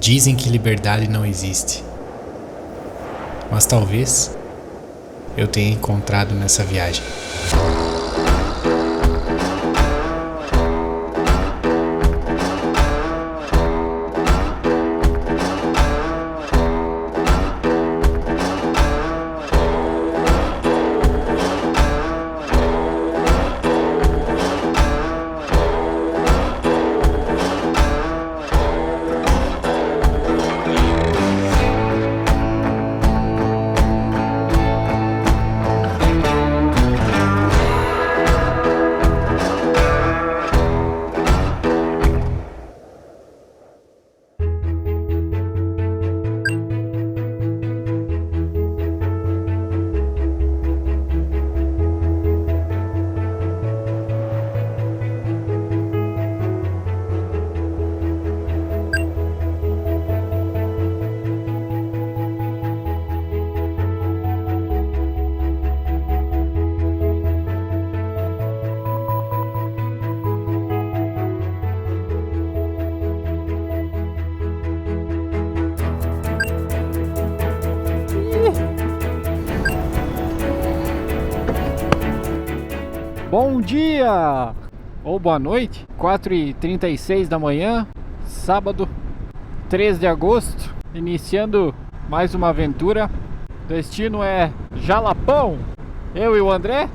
Dizem que liberdade não existe, mas talvez eu tenha encontrado nessa viagem. Bom dia! Ou boa noite, 4h36 da manhã, sábado 3 de agosto, iniciando mais uma aventura. Destino é Jalapão. Eu e o André,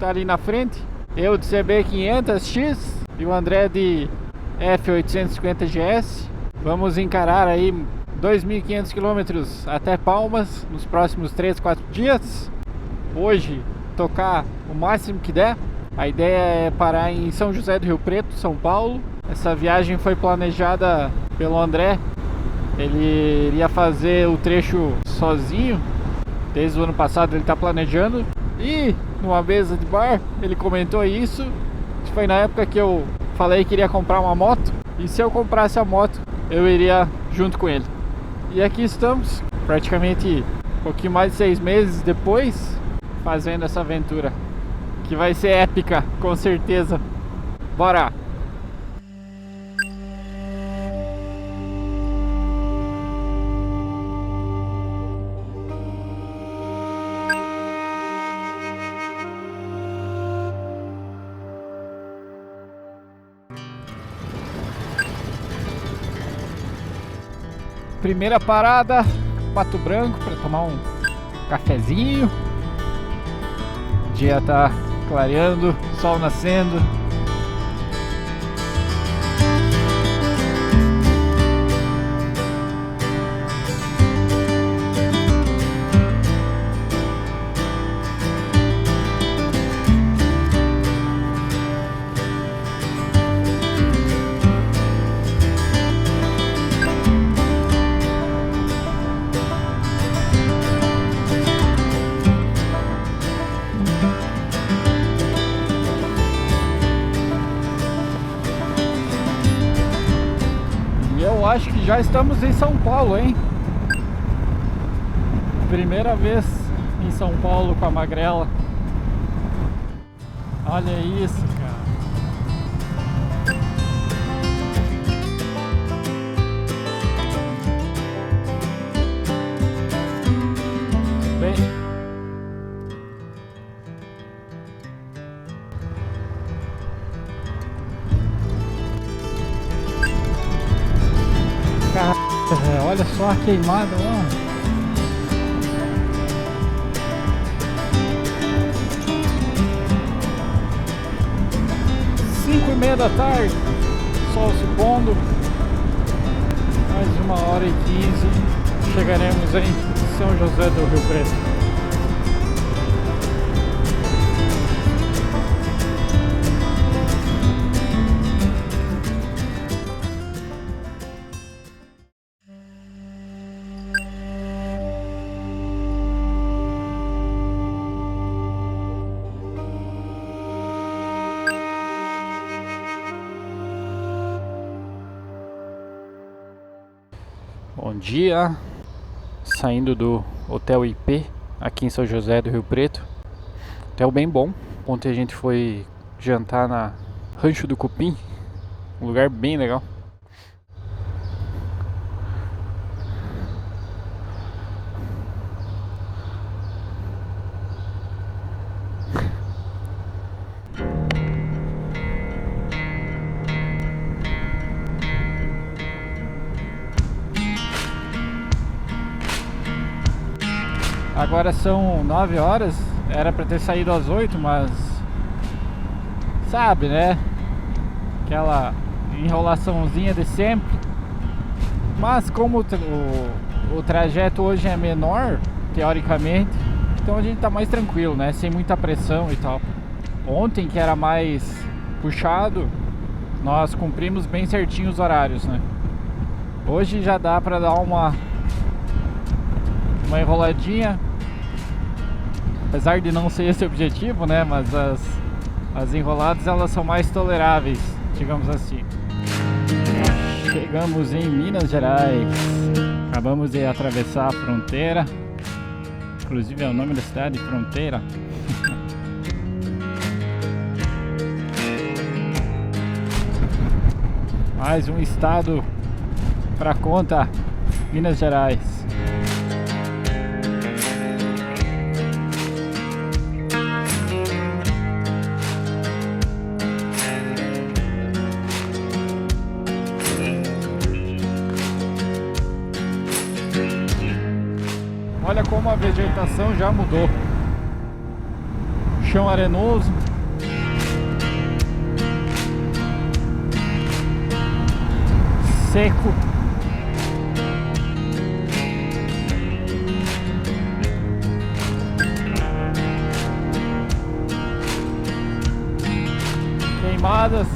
tá ali na frente. Eu de CB500X e o André de F850GS. Vamos encarar aí 2.500 quilômetros até Palmas nos próximos 3, 4 dias. Hoje tocar o máximo que der. A ideia é parar em São José do Rio Preto, São Paulo. Essa viagem foi planejada pelo André. Ele iria fazer o trecho sozinho. Desde o ano passado ele está planejando. E numa mesa de bar ele comentou isso. Foi na época que eu falei que iria comprar uma moto. E se eu comprasse a moto, eu iria junto com ele. E aqui estamos, praticamente um pouquinho mais de 6 meses depois, fazendo essa aventura, que vai ser épica, com certeza. Bora! Primeira parada, Pato Branco, para tomar um cafezinho. O dia tá clareando, sol nascendo. Eu acho que já estamos em São Paulo, hein? Primeira vez em São Paulo com a Magrela. Olha isso, cara. Bem, olha só a queimada lá. Cinco e meia da tarde, sol se pondo. Mais 1h15 chegaremos em São José do Rio Preto. Bom dia, saindo do Hotel IP aqui em São José do Rio Preto. Hotel bem bom. Ontem a gente foi jantar na Rancho do Cupim, um lugar bem legal. Agora são 9 horas, era pra ter saído às 8, mas sabe, né? Aquela enrolaçãozinha de sempre. Mas como o trajeto hoje é menor, teoricamente, então a gente tá mais tranquilo, né? Sem muita pressão e tal. Ontem, que era mais puxado, nós cumprimos bem certinho os horários, né? Hoje já dá pra dar uma enroladinha, apesar de não ser esse o objetivo, né? Mas as enroladas, elas são mais toleráveis, digamos assim. Chegamos em Minas Gerais. Acabamos de atravessar a fronteira. Inclusive é o nome da cidade, Fronteira. Mais um estado pra conta, Minas Gerais. Olha como a vegetação já mudou. Chão arenoso. Seco. Queimadas.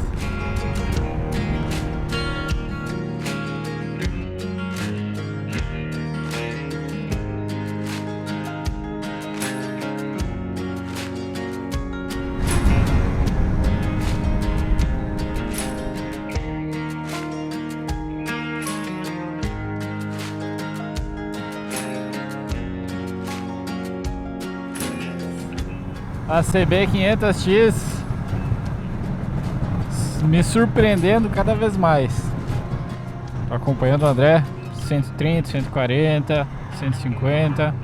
A CB500X me surpreendendo cada vez mais. Tô acompanhando o André, 130, 140, 150.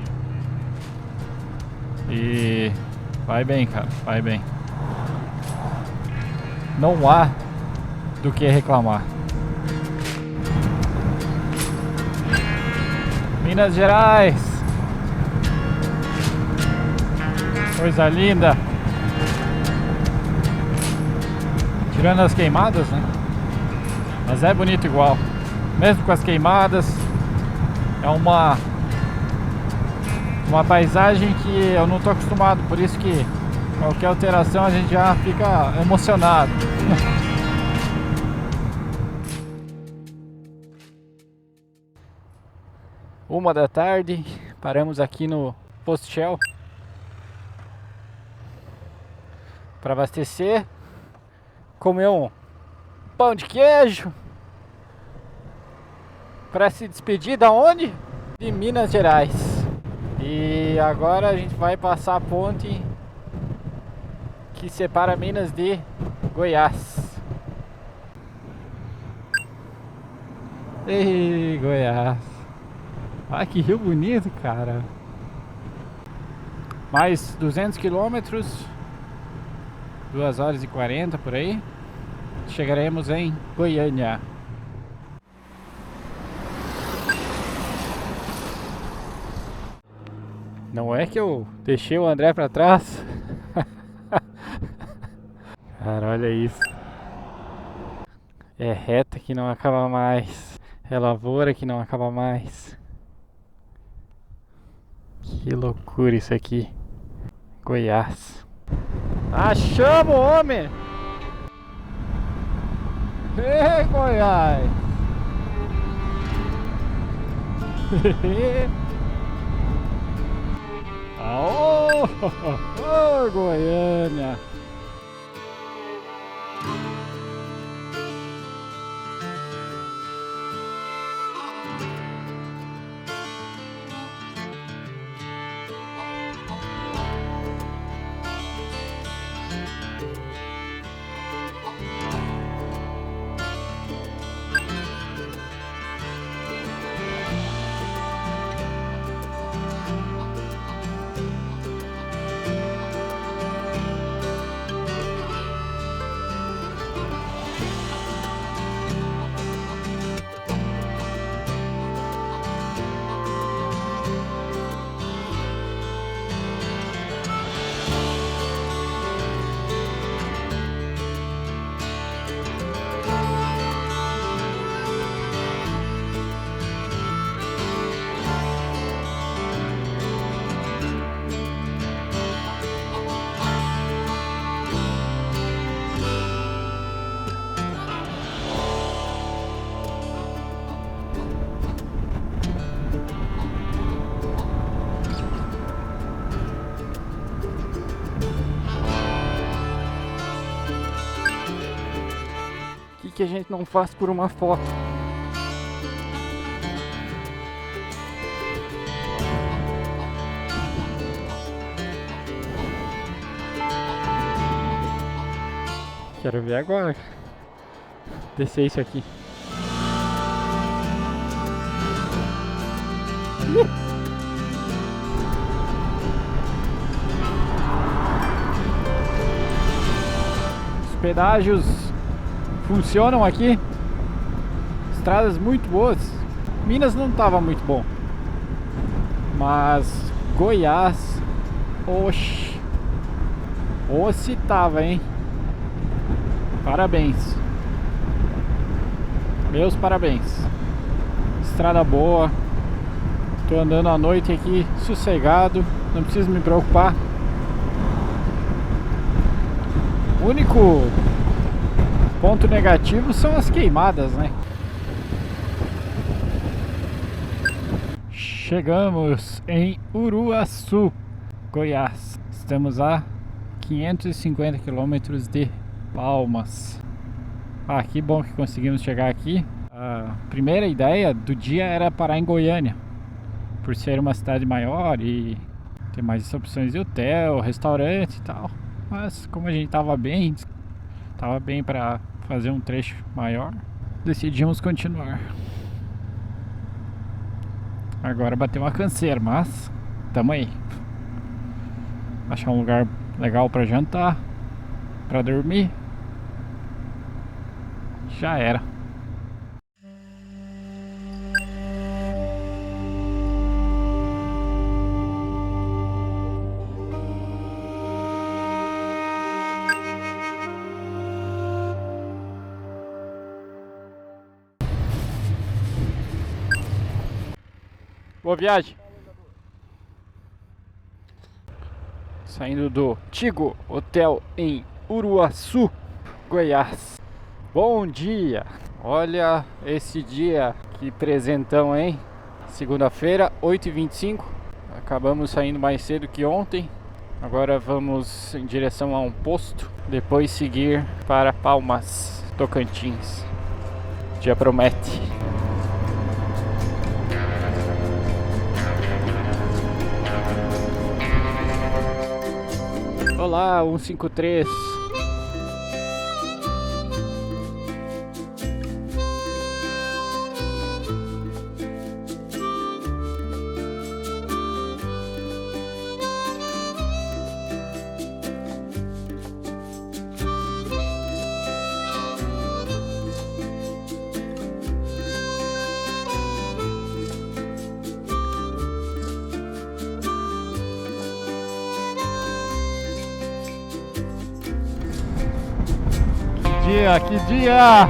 E vai bem, cara, vai bem. Não há do que reclamar. Minas Gerais. Coisa linda. Tirando as queimadas, né? Mas é bonito igual. Mesmo com as queimadas. É uma paisagem que eu não tô acostumado. Por isso que qualquer alteração a gente já fica emocionado. Uma da tarde. Paramos aqui no Posto Shell para abastecer, comer um pão de queijo, para se despedir da onde? De Minas Gerais. E agora a gente vai passar a ponte que separa Minas de Goiás. Ei, Goiás. Ah, que rio bonito, cara. Mais 200 quilômetros. 2 horas e 40 por aí. Chegaremos em Goiânia. Não é que eu deixei o André pra trás. Cara, olha isso. É reta que não acaba mais. É lavoura que não acaba mais. Que loucura isso aqui. Goiás. Achamos, homem! Ei, Goiás! Aô, Goiânia! que a gente não faz por uma foto. Quero ver agora. Descer isso aqui. Os pedágios funcionam aqui. Estradas muito boas. Minas não estava muito bom, mas Goiás, oxe, ou se tava, hein? Parabéns. Meus parabéns. Estrada boa. Tô andando à noite aqui sossegado, não preciso me preocupar. O único ponto negativo são as queimadas, né? Chegamos em Uruaçu, Goiás. Estamos a 550 quilômetros de Palmas. Ah, que bom que conseguimos chegar aqui. A primeira ideia do dia era parar em Goiânia, por ser uma cidade maior e ter mais opções de hotel, restaurante e tal. Mas como a gente tava bem para fazer um trecho maior, decidimos continuar. Agora bateu uma canseira, mas tamo aí. Achar um lugar legal para jantar, para dormir. Já era. Boa viagem. Saindo do Tigo Hotel em Uruaçu, Goiás. Bom dia! Olha esse dia, que presentão, hein? Segunda-feira, 8h25. Acabamos saindo mais cedo que ontem. Agora vamos em direção a um posto, depois seguir para Palmas, Tocantins. O dia promete. Olá, 153. Que dia!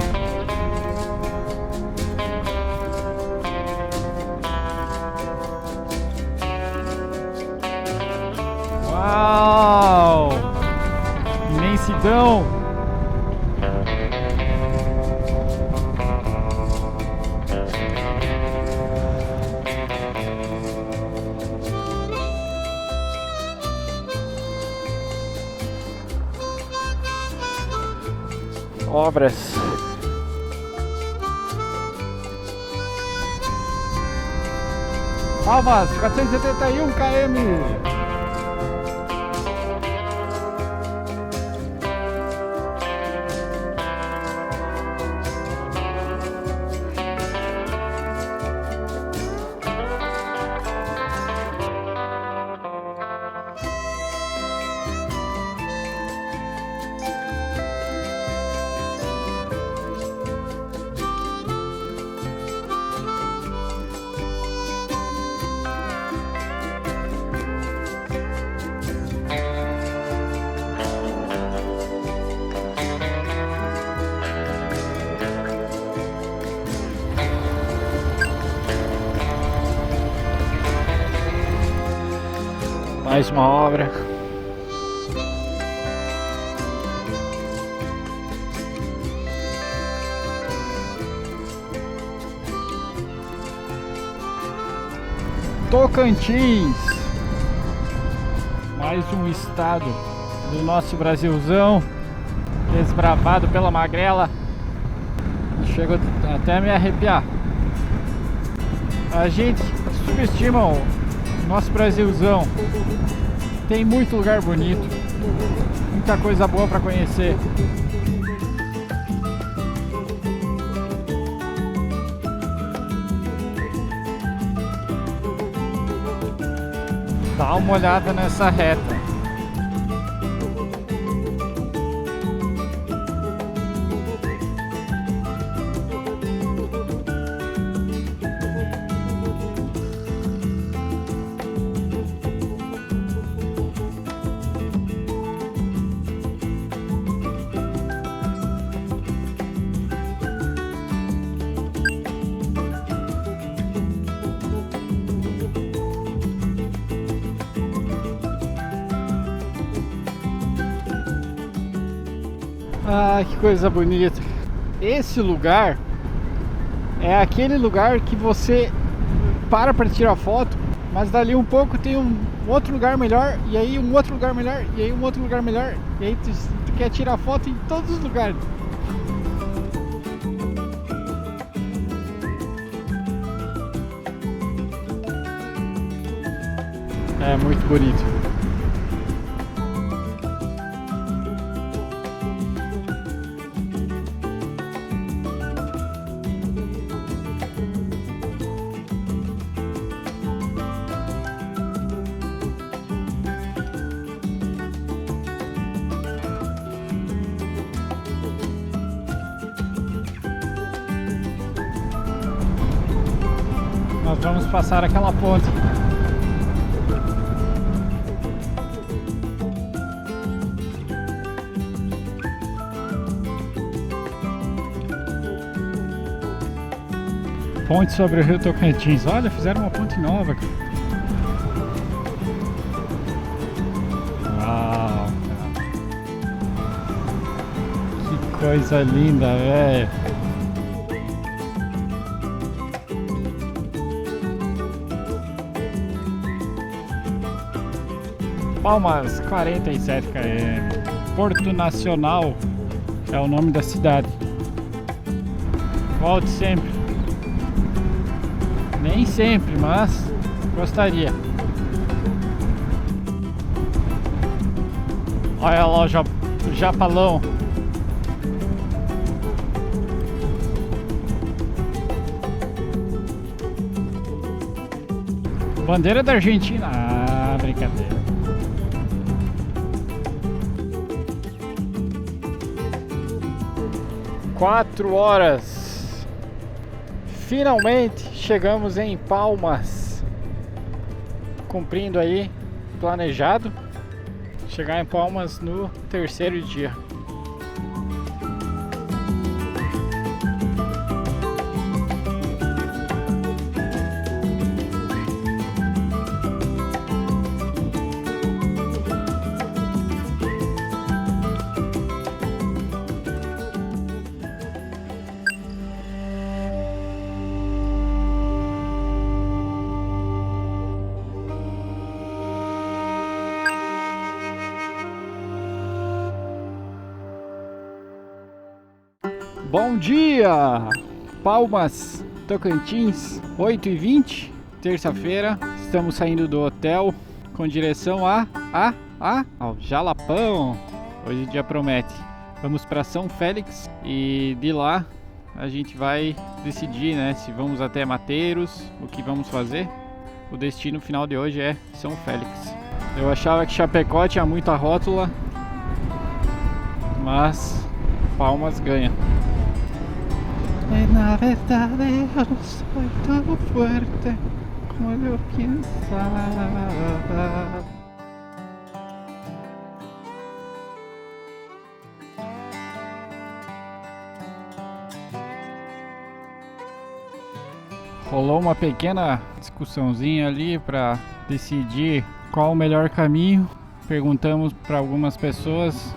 Uau! Imensidão! Obras. Palmas, 471 km. Mais uma obra. Tocantins, mais um estado do nosso Brasilzão, desbravado pela magrela. Chego até a me arrepiar. A gente subestima o nosso Brasilzão. Tem muito lugar bonito, muita coisa boa para conhecer. Dá uma olhada nessa reta. Ah, que coisa bonita. Esse lugar é aquele lugar que você para tirar foto, mas dali um pouco tem um outro lugar melhor, e aí um outro lugar melhor, e aí um outro lugar melhor, e aí tu quer tirar foto em todos os lugares. É muito bonito. Nós vamos passar aquela ponte. Ponte sobre o Rio Tocantins. Olha, fizeram uma ponte nova. Uau! Que coisa linda, velho! Palmas 47 km. Porto Nacional é o nome da cidade. Volte sempre. Nem sempre, mas gostaria. Olha lá o Japalão. Bandeira da Argentina. Ah, brincadeira. Quatro horas. Finalmente chegamos em Palmas. Cumprindo aí planejado. Chegar em Palmas no terceiro dia. Bom dia! Palmas, Tocantins, 8h20, terça-feira. Estamos saindo do hotel com direção ao Jalapão. Hoje o dia promete. Vamos para São Félix e de lá a gente vai decidir, né, se vamos até Mateiros, o que vamos fazer. O destino final de hoje é São Félix. Eu achava que Chapecó tinha muita rótula, mas Palmas ganha. Na verdade eu não sou tão forte como eu pensava. Rolou uma pequena discussãozinha ali para decidir qual o melhor caminho. Perguntamos para algumas pessoas.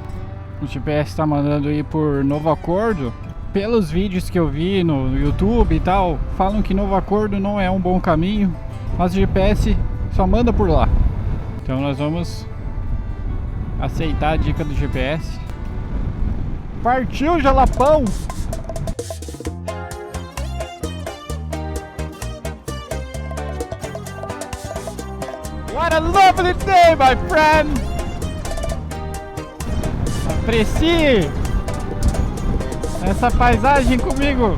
O GPS está mandando ir por Novo Acordo. Pelos vídeos que eu vi no YouTube e tal, falam que Novo Acordo não é um bom caminho, mas o GPS só manda por lá. Então nós vamos aceitar a dica do GPS. Partiu, Jalapão! What a lovely day, my friend! Aprecie essa paisagem comigo.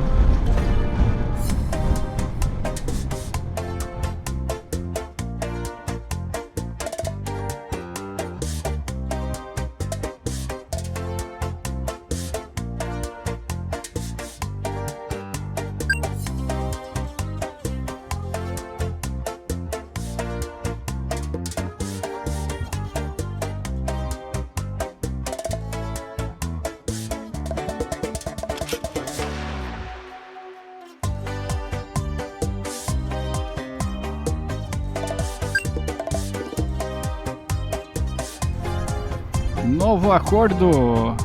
Novo acordo.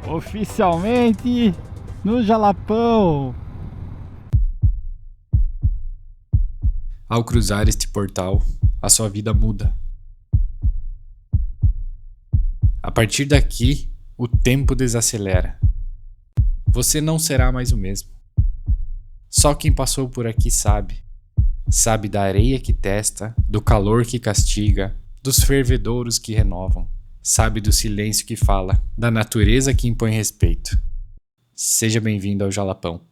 Oficialmente no Jalapão. Ao cruzar este portal, a sua vida muda. A partir daqui, o tempo desacelera. Você não será mais o mesmo. Só quem passou por aqui sabe. Sabe da areia que testa, do calor que castiga, dos fervedouros que renovam. Sabe do silêncio que fala, da natureza que impõe respeito. Seja bem-vindo ao Jalapão.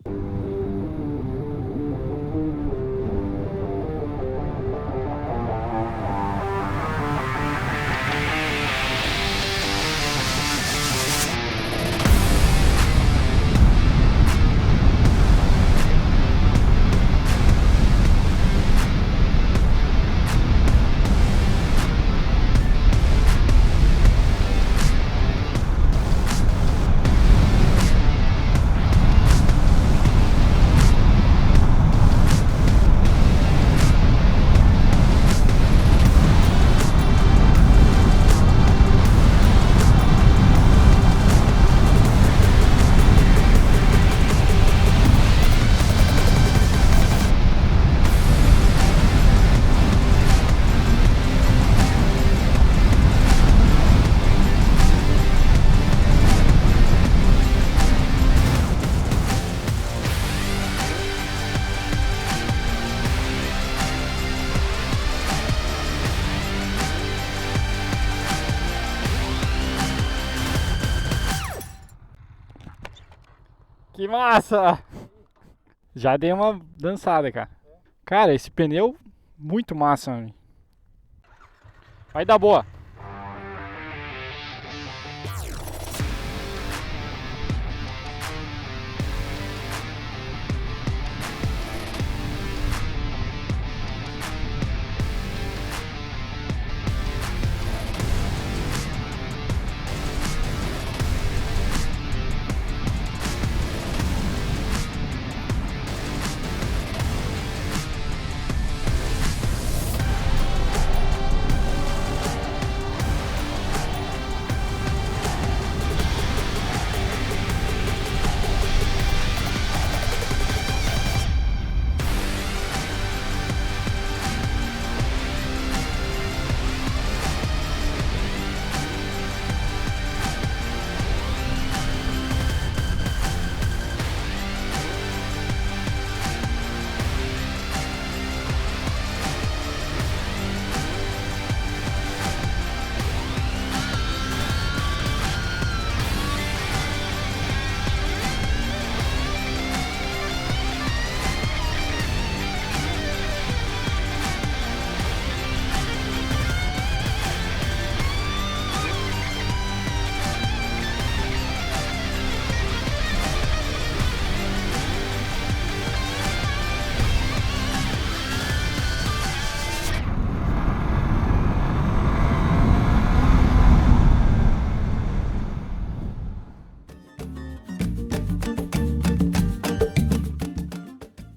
Que massa! Já dei uma dançada, cara. Cara, esse pneu muito massa, mano. Vai dar boa.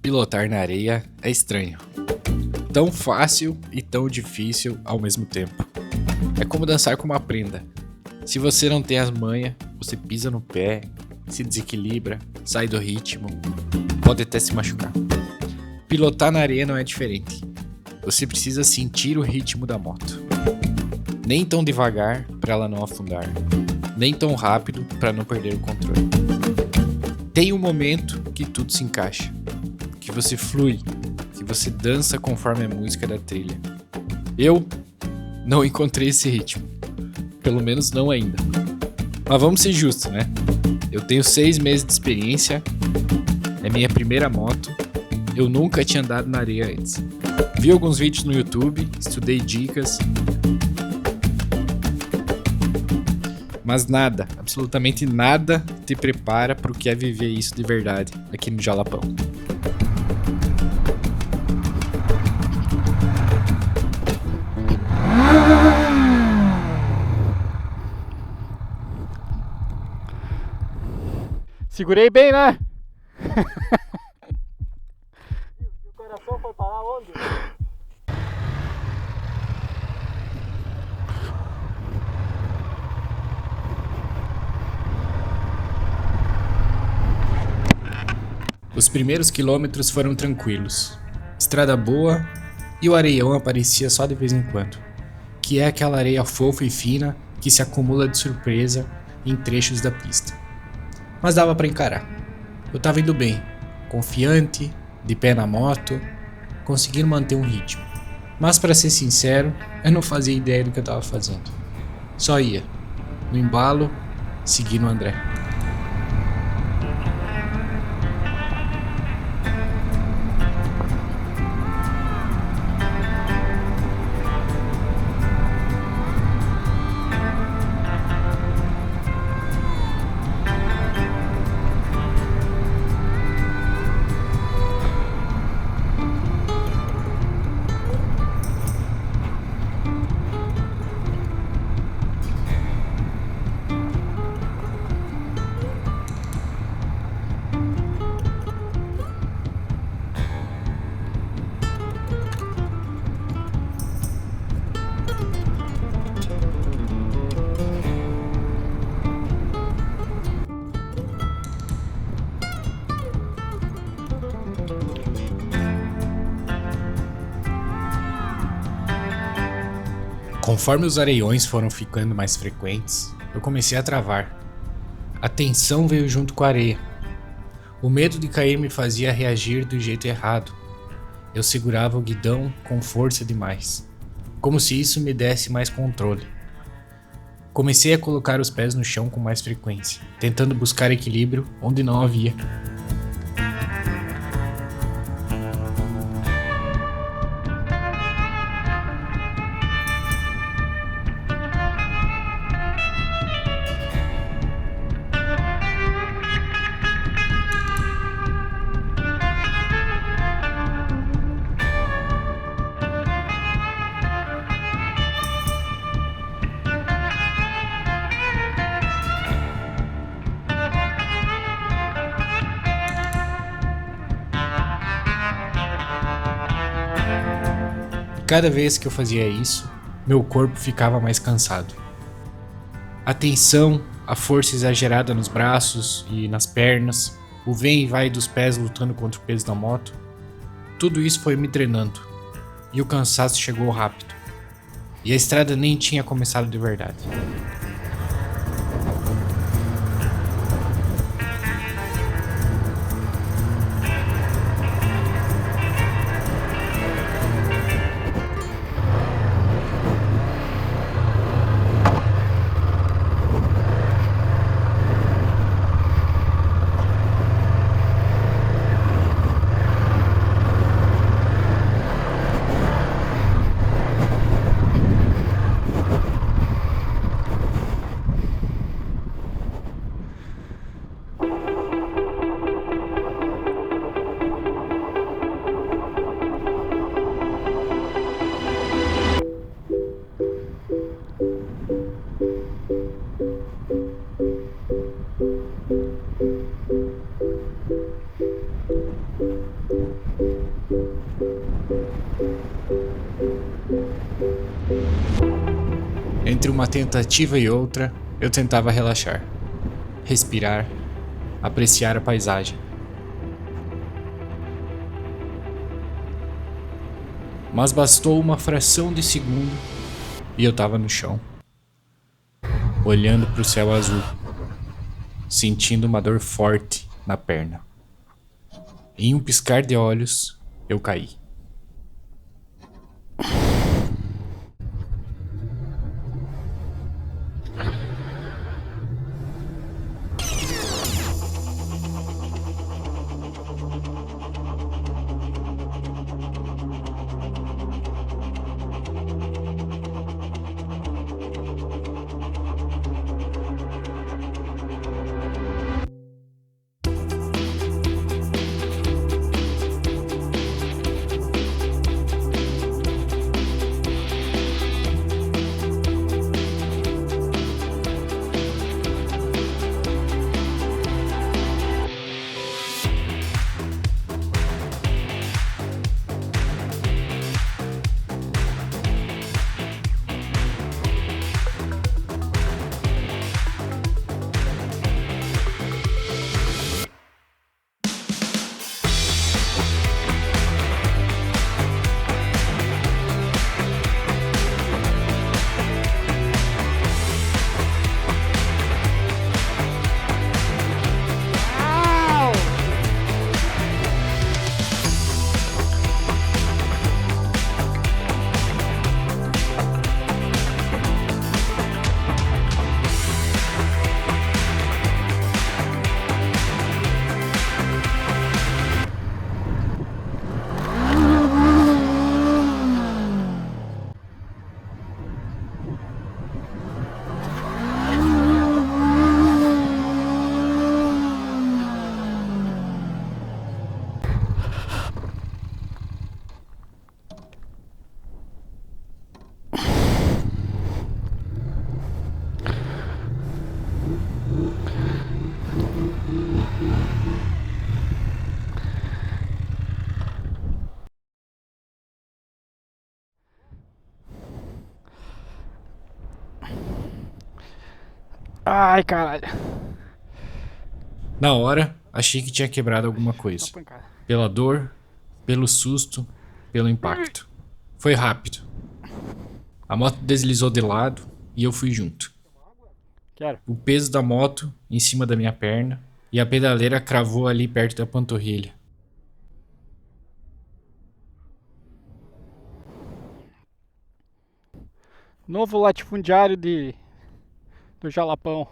Pilotar na areia é estranho. Tão fácil e tão difícil ao mesmo tempo. É como dançar com uma prenda. Se você não tem as manhas, você pisa no pé, se desequilibra, sai do ritmo, pode até se machucar. Pilotar na areia não é diferente. você precisa sentir o ritmo da moto. Nem tão devagar para ela não afundar, nem tão rápido para não perder o controle. Tem um momento que tudo se encaixa, que você flui, que você dança conforme a música da trilha. Eu não encontrei esse ritmo, pelo menos não ainda. Mas vamos ser justos, né? Eu tenho 6 meses de experiência, é minha primeira moto, eu nunca tinha andado na areia antes. Vi alguns vídeos no YouTube, estudei dicas, mas nada, absolutamente nada te prepara para o que é viver isso de verdade aqui no Jalapão. Segurei bem, né? O coração foi parar onde? Os primeiros quilômetros foram tranquilos, estrada boa e o areião aparecia só de vez em quando, que é aquela areia fofa e fina que se acumula de surpresa em trechos da pista. Mas dava para encarar. Eu tava indo bem, confiante, de pé na moto, conseguindo manter um ritmo. Mas para ser sincero, eu não fazia ideia do que eu tava fazendo. Só ia, no embalo, seguindo o André. Conforme os areiões foram ficando mais frequentes, eu comecei a travar. A tensão veio junto com a areia. O medo de cair me fazia reagir do jeito errado. Eu segurava o guidão com força demais, como se isso me desse mais controle. Comecei a colocar os pés no chão com mais frequência, tentando buscar equilíbrio onde não havia. Cada vez que eu fazia isso, meu corpo ficava mais cansado. A tensão, a força exagerada nos braços e nas pernas, o vem e vai dos pés lutando contra o peso da moto, tudo isso foi me drenando, e o cansaço chegou rápido, e a estrada nem tinha começado de verdade. Entre uma tentativa e outra, eu tentava relaxar, respirar, apreciar a paisagem. Mas bastou uma fração de segundo e eu tava no chão, olhando pro céu azul, sentindo uma dor forte na perna. Em um piscar de olhos, eu caí. Ai, caralho. Na hora, achei que tinha quebrado alguma coisa. Pela dor, pelo susto, pelo impacto. Foi rápido. A moto deslizou de lado e eu fui junto. Quero. O peso da moto em cima da minha perna e a pedaleira cravou ali perto da panturrilha. Novo latifundiário do Jalapão.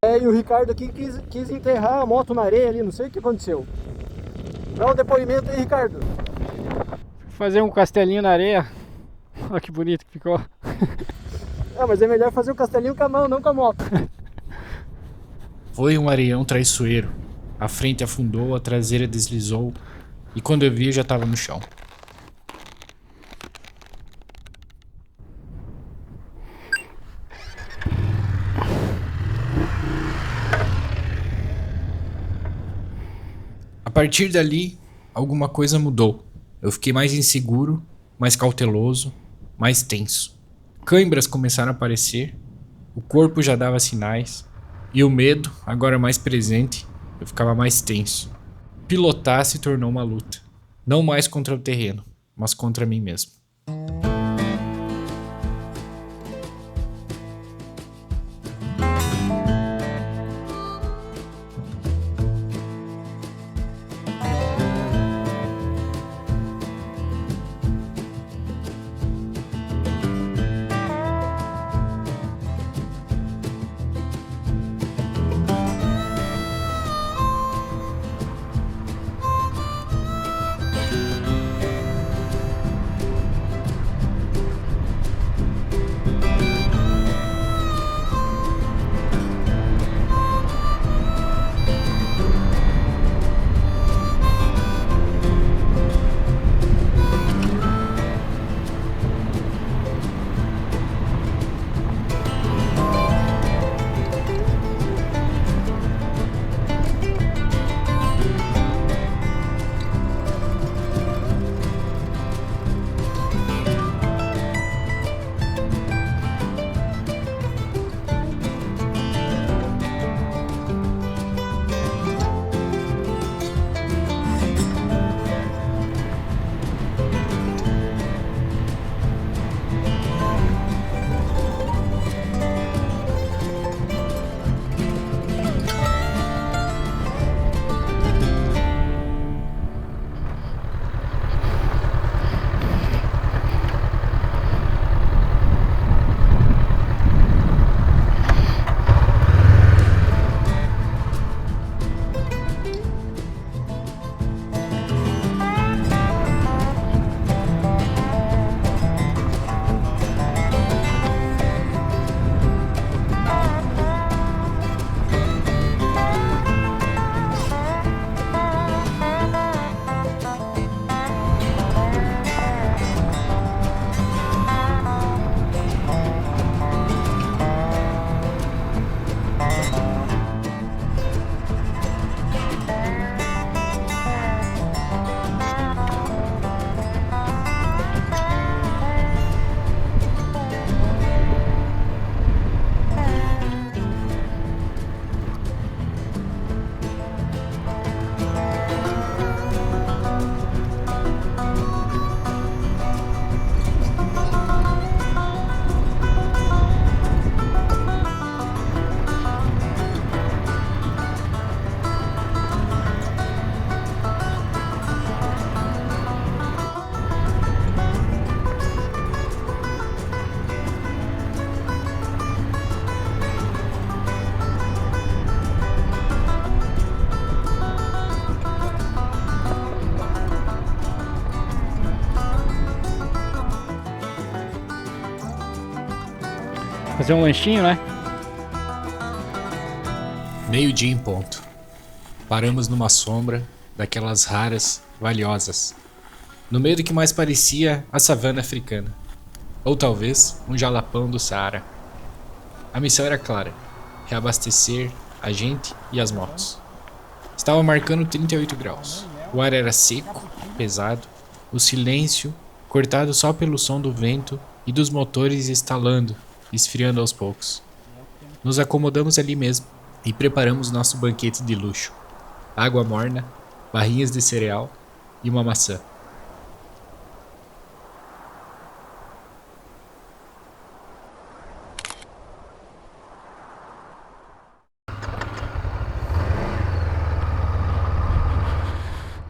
E o Ricardo aqui quis enterrar a moto na areia ali, não sei o que aconteceu. Dá um depoimento aí, Ricardo. Fazer um castelinho na areia. Olha que bonito que ficou. Ah, mas é melhor fazer o castelinho com a mão, não com a moto. Foi um areião traiçoeiro. A frente afundou, a traseira deslizou e quando eu vi eu já tava no chão. A partir dali, alguma coisa mudou. Eu fiquei mais inseguro, mais cauteloso, mais tenso. Câimbras começaram a aparecer, o corpo já dava sinais, e o medo, agora mais presente, eu ficava mais tenso. Pilotar se tornou uma luta. Não mais contra o terreno, mas contra mim mesmo. Fazer um lanchinho, né? Meio-dia em ponto. Paramos numa sombra daquelas raras, valiosas, no meio do que mais parecia a savana africana, ou talvez um jalapão do Saara. A missão era clara: reabastecer a gente e as motos. Estava marcando 38 graus. O ar era seco, pesado, o silêncio cortado só pelo som do vento e dos motores estalando, esfriando aos poucos. Nos acomodamos ali mesmo e preparamos nosso banquete de luxo: água morna, barrinhas de cereal e uma maçã.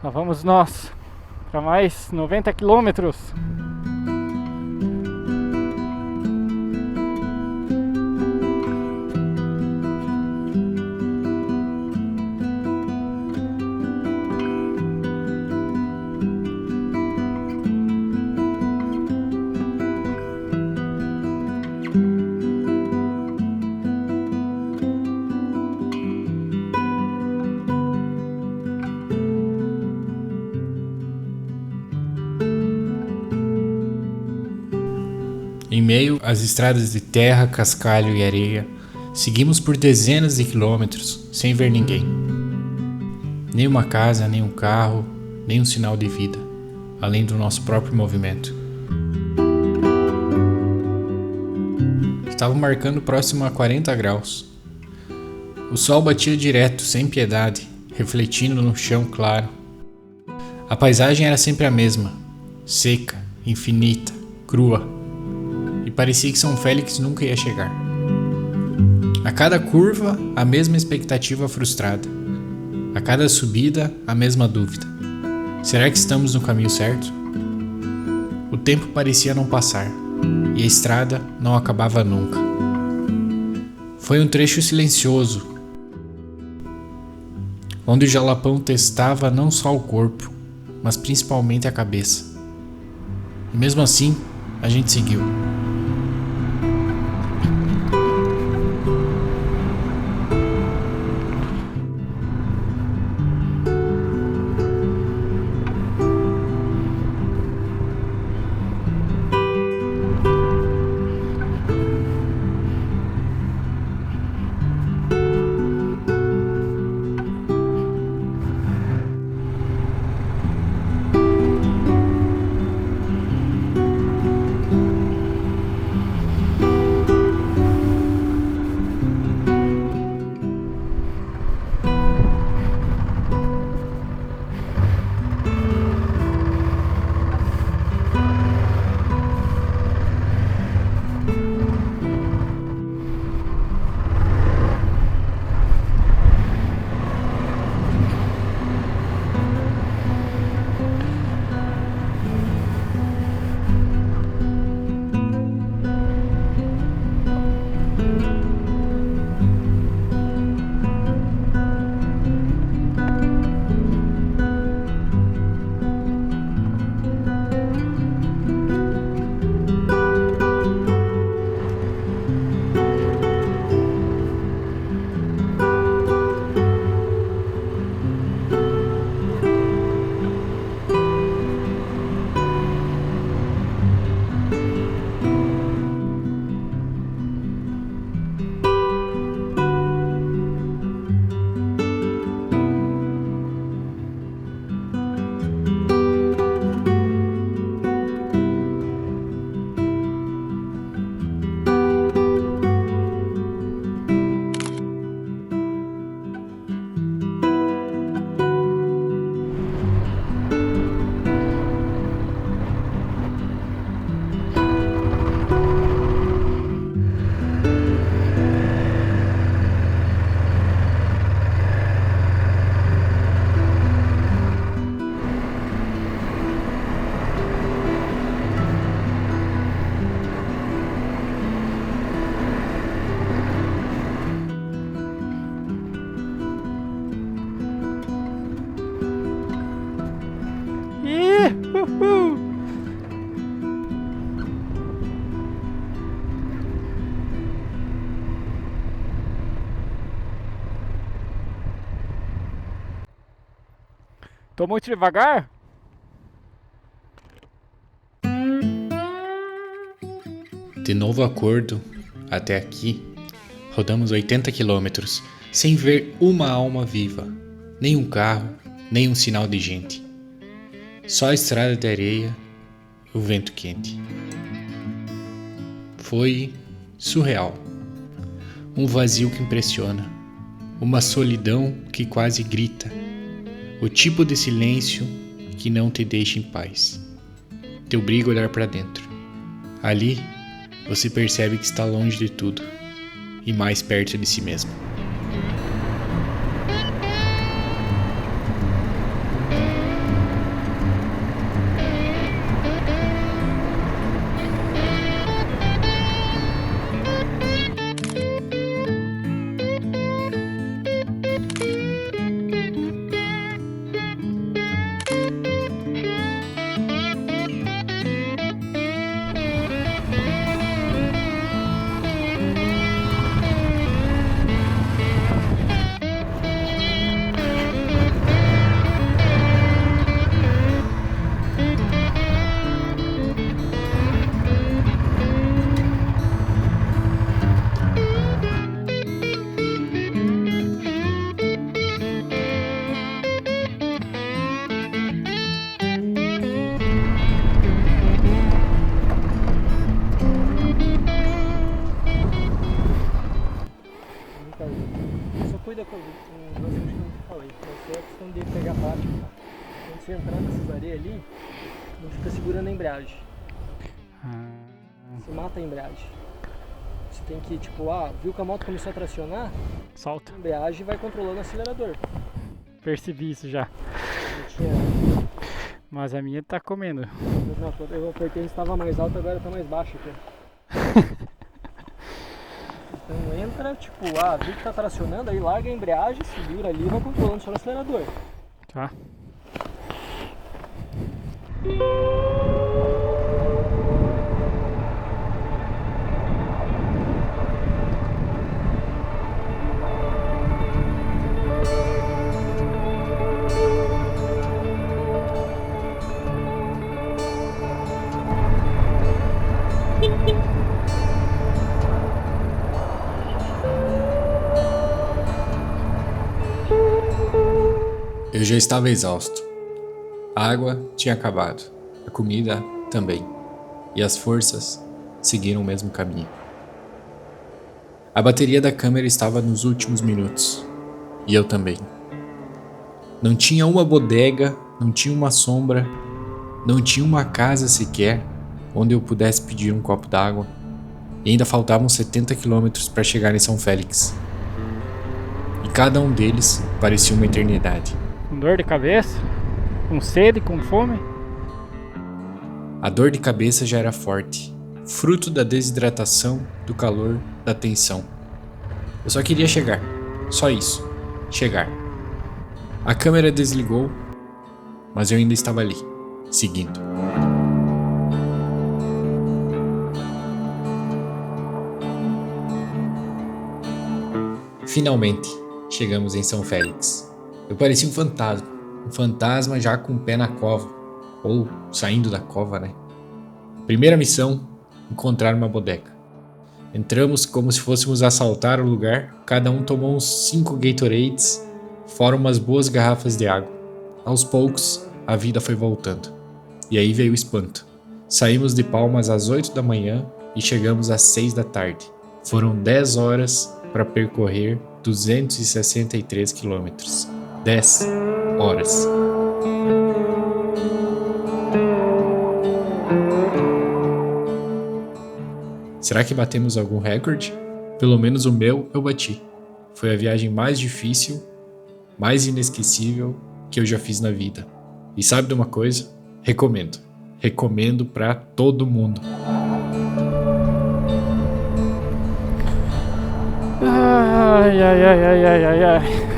Lá vamos nós para mais 90 quilômetros. Em meio às estradas de terra, cascalho e areia, seguimos por dezenas de quilômetros sem ver ninguém. Nem uma casa, nem um carro, nem um sinal de vida, além do nosso próprio movimento. Estava marcando próximo a 40 graus. O sol batia direto, sem piedade, refletindo no chão claro. A paisagem era sempre a mesma, seca, infinita, crua. E parecia que São Félix nunca ia chegar. A cada curva, a mesma expectativa frustrada. A cada subida, a mesma dúvida. Será que estamos no caminho certo? O tempo parecia não passar, e a estrada não acabava nunca. Foi um trecho silencioso, onde o jalapão testava não só o corpo, mas principalmente a cabeça. E mesmo assim, a gente seguiu. Tô muito devagar? De Novo Acordo até aqui, rodamos 80 quilômetros sem ver uma alma viva, nem um carro, nem um sinal de gente. Só a estrada de areia e o vento quente. Foi surreal. Um vazio que impressiona. Uma solidão que quase grita. O tipo de silêncio que não te deixa em paz. Te obriga a olhar para dentro. Ali, você percebe que está longe de tudo e mais perto de si mesmo. Só cuida com um lance que eu falei. Essa é a questão de pegar prática. Quando você entrar nessas areias ali, não fica segurando a embreagem. Você mata a embreagem. Você tem que, tipo, viu que a moto começou a tracionar? Solta. A embreagem vai controlando o acelerador. Percebi isso já. Não tinha... Mas a minha tá comendo. Não, eu apertei, estava mais alto, agora tá mais baixo aqui. Então entra, tipo, viu que tá tracionando, aí larga a embreagem, segura ali e vai controlando só no acelerador. Tá. Eu já estava exausto. A água tinha acabado, a comida também, e as forças seguiram o mesmo caminho. A bateria da câmera estava nos últimos minutos, e eu também. Não tinha uma bodega, não tinha uma sombra, não tinha uma casa sequer onde eu pudesse pedir um copo d'água, e ainda faltavam 70 quilômetros para chegar em São Félix. E cada um deles parecia uma eternidade. Com dor de cabeça? Com sede, com fome? A dor de cabeça já era forte, fruto da desidratação, do calor, da tensão. Eu só queria chegar, só isso, chegar. A câmera desligou, mas eu ainda estava ali, seguindo. Finalmente, chegamos em São Félix. Eu parecia um fantasma já com o pé na cova, ou saindo da cova, né? Primeira missão, encontrar uma bodega. Entramos como se fôssemos assaltar o lugar, cada um tomou uns 5 Gatorades, fora umas boas garrafas de água. Aos poucos, a vida foi voltando. E aí veio o espanto. Saímos de Palmas às 8 da manhã e chegamos às 6 da tarde. Foram 10 horas para percorrer 263 quilômetros. 10 horas. Será que batemos algum recorde? Pelo menos o meu eu bati. Foi a viagem mais difícil, mais inesquecível que eu já fiz na vida. E sabe de uma coisa? Recomendo. Recomendo pra todo mundo. Ai, ai, ai, ai, ai, ai, ai.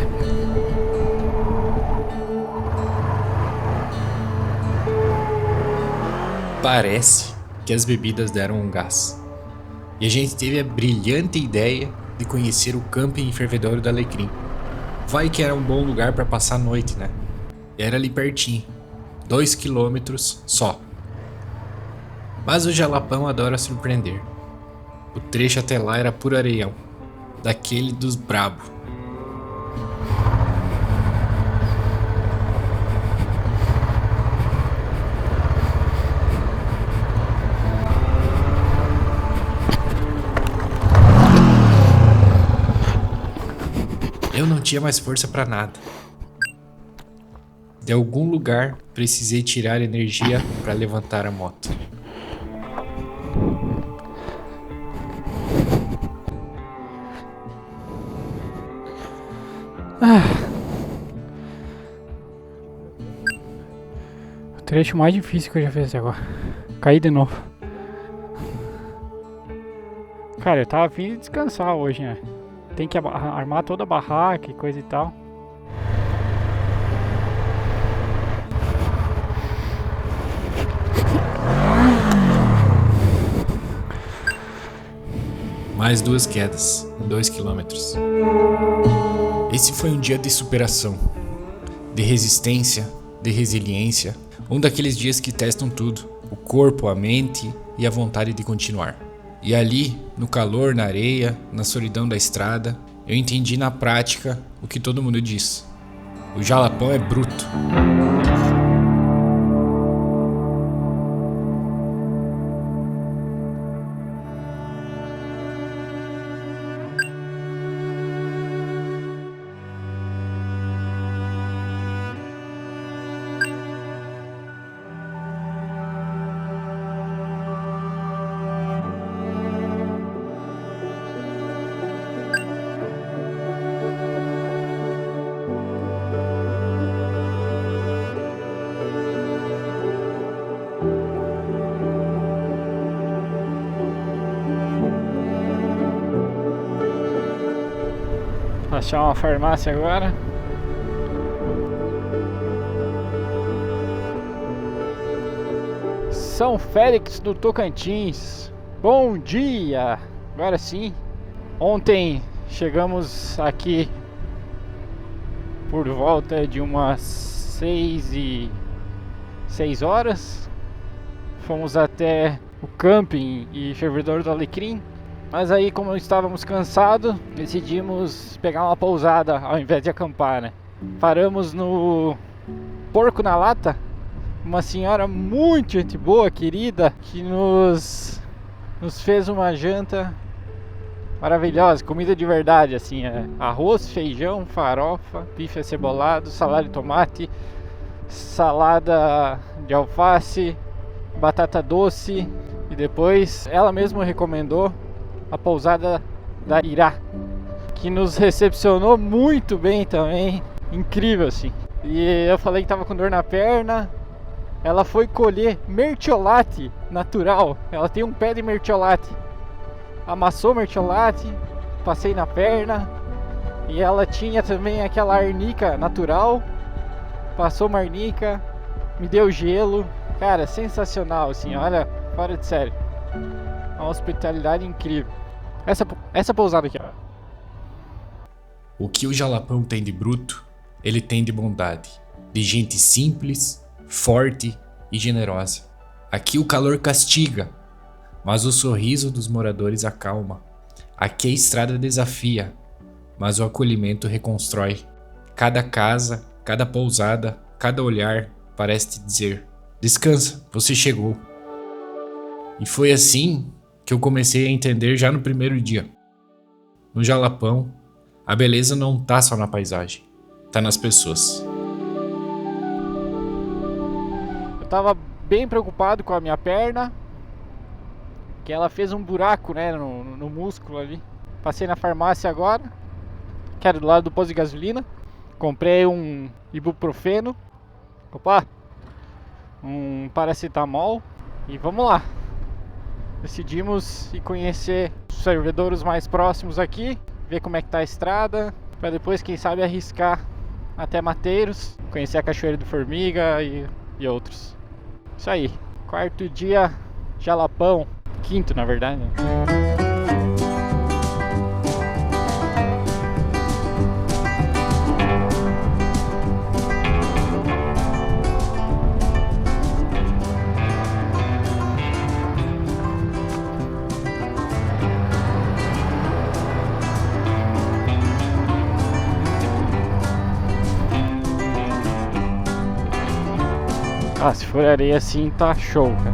Parece que as bebidas deram um gás. E a gente teve a brilhante ideia de conhecer o camping em Fervedouro do Alecrim. Vai que era um bom lugar para passar a noite, né? Era ali pertinho, 2 quilômetros só. Mas o Jalapão adora surpreender. O trecho até lá era puro areião, daquele dos brabo. Eu não tinha mais força pra nada. De algum lugar precisei tirar energia para levantar a moto. O trecho mais difícil que eu já fiz até agora. Caí de novo. Cara, eu tava a fim de descansar hoje, né? Tem que armar toda a barraca e coisa e tal. Mais 2 quedas, 2 quilômetros. Esse foi um dia de superação, de resistência, de resiliência. Um daqueles dias que testam tudo, o corpo, a mente e a vontade de continuar. E ali, no calor, na areia, na solidão da estrada, eu entendi na prática o que todo mundo diz. O Jalapão é bruto. Achar uma farmácia agora. São Félix do Tocantins. Bom dia! Agora sim. Ontem chegamos aqui por volta de umas 6 horas. Fomos até o camping e fervedor do Alecrim. Mas aí, como estávamos cansados, decidimos pegar uma pousada ao invés de acampar, né? Paramos no Porco na Lata, uma senhora muito gente boa, querida, que nos fez uma janta maravilhosa, comida de verdade, assim, arroz, feijão, farofa, bife acebolado, salada de tomate, salada de alface, batata doce, e depois ela mesma recomendou a pousada da Irá, que nos recepcionou muito bem também, incrível assim. E eu falei que tava com dor na perna, ela foi colher mertiolate natural, ela tem um pé de mertiolate, amassou mertiolate, passei na perna, e ela tinha também aquela arnica natural, passou uma arnica, me deu gelo, cara, sensacional assim, olha, fora de sério. Uma hospitalidade incrível. Essa pousada aqui, ó. O que o Jalapão tem de bruto, ele tem de bondade. De gente simples, forte e generosa. Aqui o calor castiga, mas o sorriso dos moradores acalma. Aqui a estrada desafia, mas o acolhimento reconstrói. Cada casa, cada pousada, cada olhar parece te dizer: descansa, você chegou. E foi assim que eu comecei a entender já no primeiro dia. No Jalapão, a beleza não tá só na paisagem, tá nas pessoas. Eu tava bem preocupado com a minha perna, que ela fez um buraco, né, no músculo ali. Passei na farmácia agora, que era do lado do posto de gasolina. Comprei um ibuprofeno, um paracetamol, e vamos lá. Decidimos ir conhecer os servidores mais próximos aqui, ver como é que tá a estrada, para depois, quem sabe, arriscar até Mateiros, conhecer a Cachoeira do Formiga e outros. Isso aí, 4º dia, Jalapão, 5º na verdade, né? Ah, se for areia assim, tá show, cara.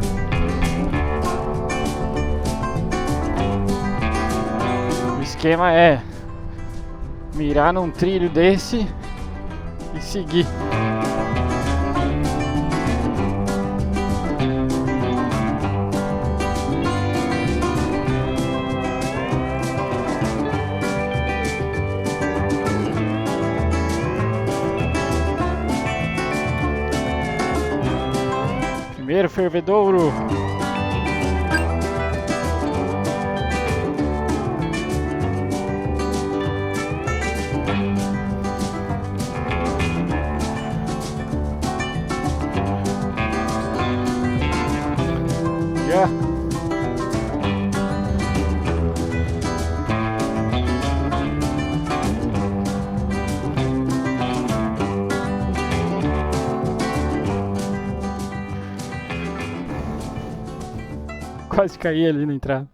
O esquema é mirar num trilho desse e seguir. Primeiro fervedouro. Já. Quase caí ali na entrada.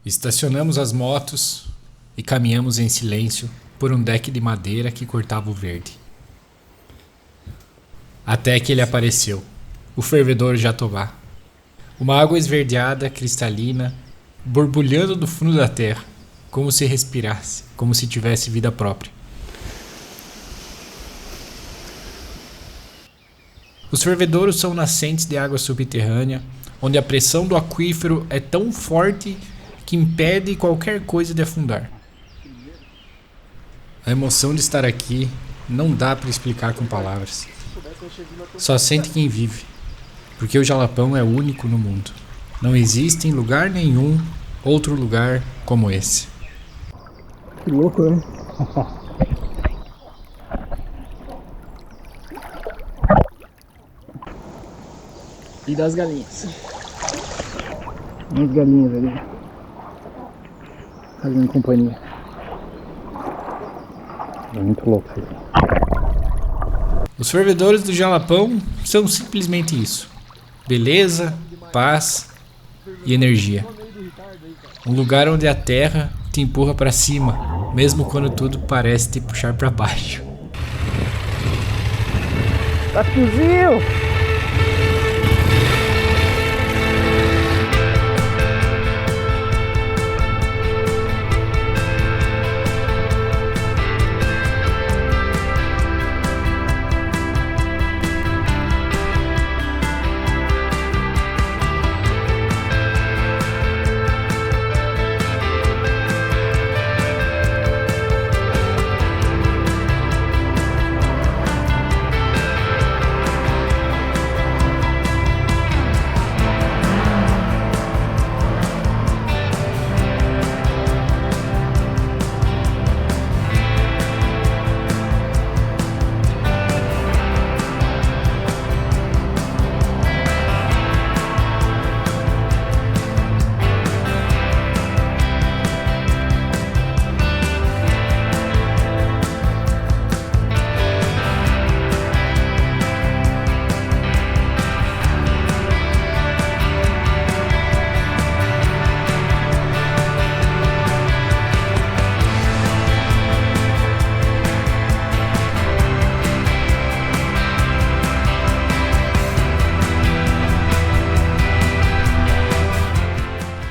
Estacionamos as motos e caminhamos em silêncio por um deck de madeira que cortava o verde. Até que ele apareceu, o fervedouro Jatobá. Uma água esverdeada, cristalina, borbulhando do fundo da terra, como se respirasse, como se tivesse vida própria. Os fervedouros são nascentes de água subterrânea, onde a pressão do aquífero é tão forte que impede qualquer coisa de afundar. A emoção de estar aqui não dá para explicar com palavras. Só sente quem vive, porque o Jalapão é único no mundo. Não existe em lugar nenhum outro lugar como esse. Que louco, né? E das galinhas. As galinhas ali. Fazendo companhia. É muito louco isso aqui. Os fervedouros do Jalapão são simplesmente isso: beleza, paz e energia. Um lugar onde a terra te empurra para cima, mesmo quando tudo parece te puxar para baixo. Tá fuzil!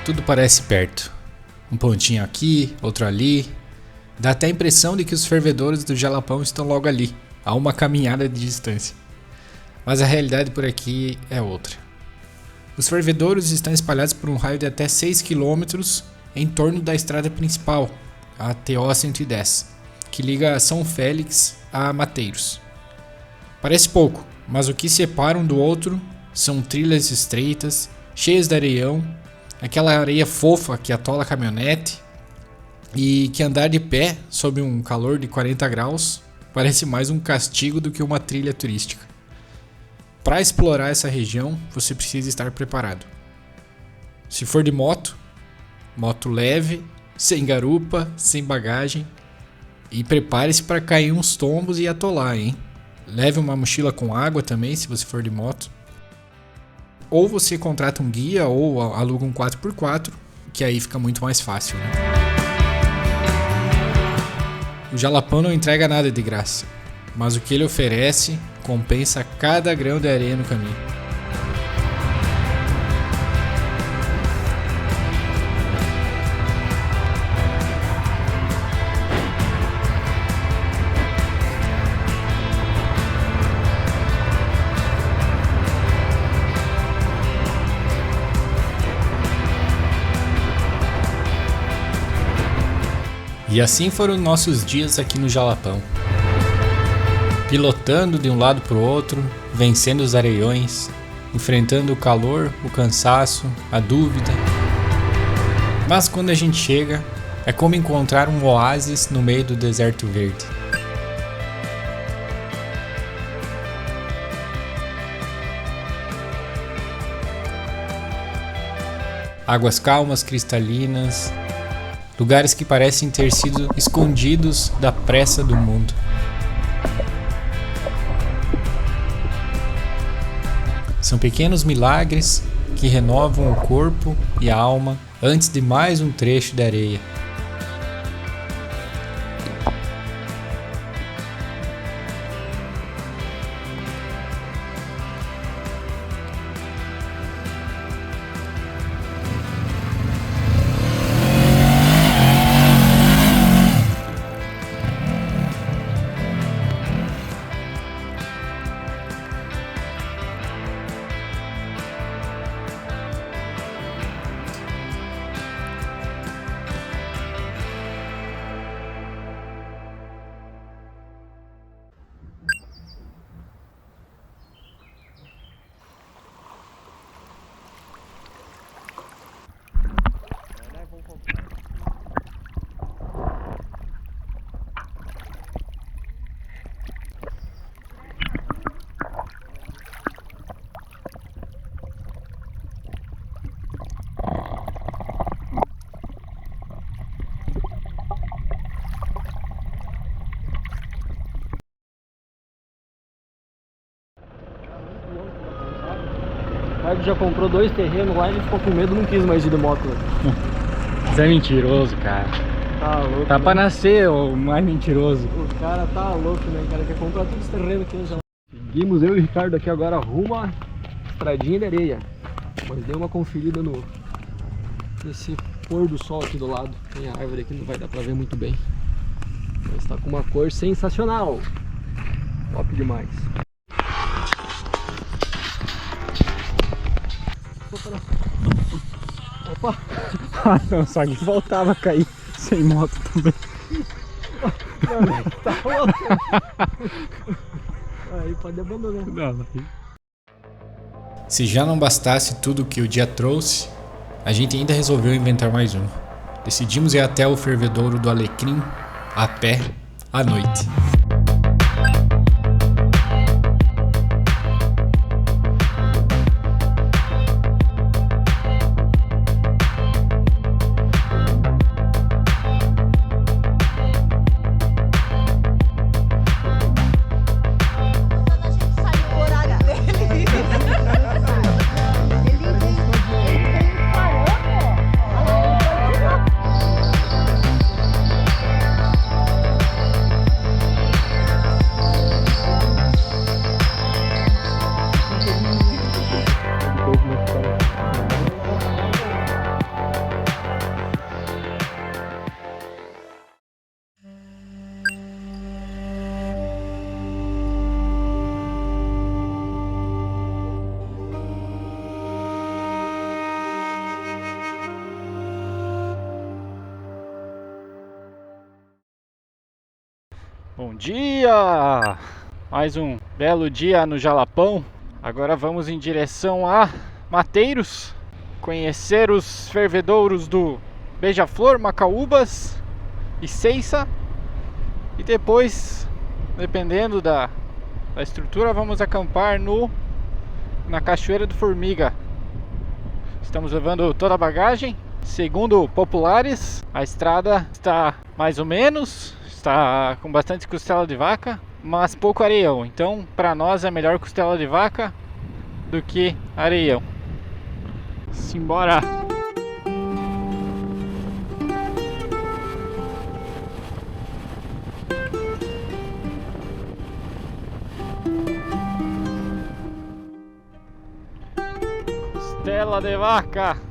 Tudo parece perto. Um pontinho aqui, outro ali. Dá até a impressão de que os fervedouros do Jalapão estão logo ali, a uma caminhada de distância. Mas a realidade por aqui é outra. Os fervedouros estão espalhados por um raio de até 6 km em torno da estrada principal, a TO-110, que liga São Félix a Mateiros. Parece pouco, mas o que separa um do outro são trilhas estreitas, cheias de areião, aquela areia fofa que atola a caminhonete, e que andar de pé sob um calor de 40 graus parece mais um castigo do que uma trilha turística. Para explorar essa região, você precisa estar preparado. Se for de moto leve, sem garupa, sem bagagem, e prepare-se para cair uns tombos e atolar, hein? Leve uma mochila com água também, se você for de moto. Ou você contrata um guia ou aluga um 4x4, que aí fica muito mais fácil, né? O Jalapão não entrega nada de graça. mas o que ele oferece compensa cada grão de areia no caminho. E assim foram nossos dias aqui no Jalapão. Pilotando de um lado para o outro, vencendo os areiões, enfrentando o calor, o cansaço, a dúvida. Mas quando a gente chega, é como encontrar um oásis no meio do deserto verde. Águas calmas, cristalinas, lugares que parecem ter sido escondidos da pressa do mundo. São pequenos milagres que renovam o corpo e a alma antes de mais um trecho de areia. O Ricardo já comprou 2 terrenos lá e ele ficou com medo, não quis mais ir de moto. Você é mentiroso, cara. Tá louco. Tá né? pra nascer o mais mentiroso. O cara tá louco, né? O cara quer comprar todos os terrenos aqui já. Seguimos eu e o Ricardo aqui agora rumo à estradinha de areia. Mas dei uma conferida nesse pôr do sol aqui do lado. Tem a árvore aqui, não vai dar pra ver muito bem. Mas tá com uma cor sensacional. Top demais. Opa! Ah não, só que voltava a cair sem moto também. Não, tá louco. Aí pode abandonar. Não. Se já não bastasse tudo que o dia trouxe, a gente ainda resolveu inventar mais um. Decidimos ir até o fervedouro do Alecrim, a pé, à noite. Bom dia! Mais um belo dia no Jalapão. Agora vamos em direção a Mateiros, conhecer os fervedouros do Beija-Flor, Macaúbas e Ceiça. E depois, dependendo da estrutura, vamos acampar na Cachoeira do Formiga. Estamos levando toda a bagagem. Segundo populares, a estrada está mais ou menos. Está com bastante costela de vaca, mas pouco areião. Então, para nós é melhor costela de vaca do que areião. Simbora! Costela de vaca.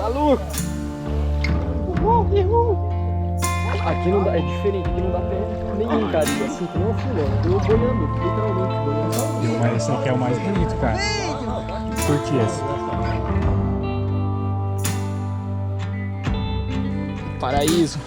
maluco! Aqui não dá, é diferente, aqui não dá pra nenhum, cara. E assim, que não afundou, eu tô boiando, literalmente boiando. Mas esse aqui é o mais bonito, cara. Curti esse. Paraíso.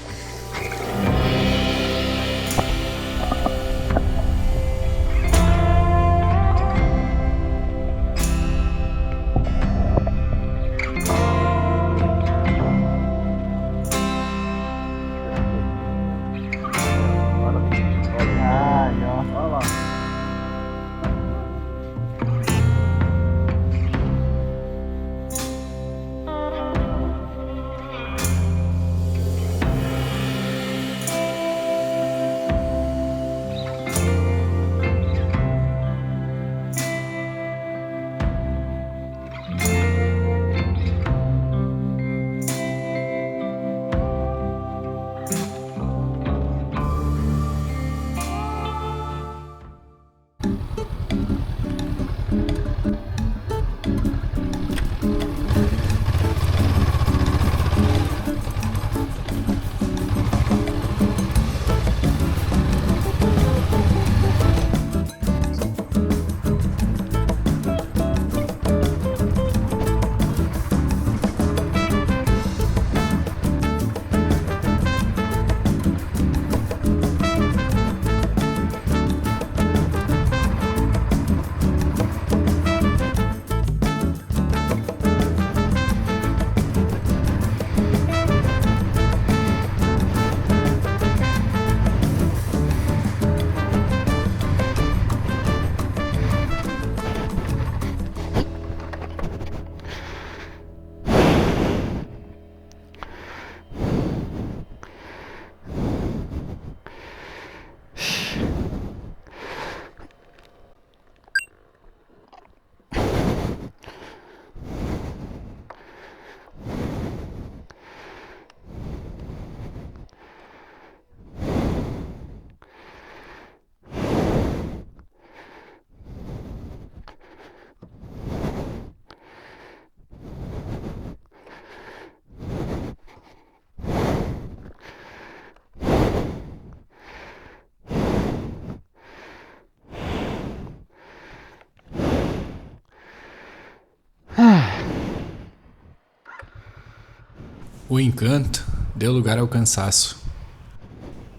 O encanto deu lugar ao cansaço.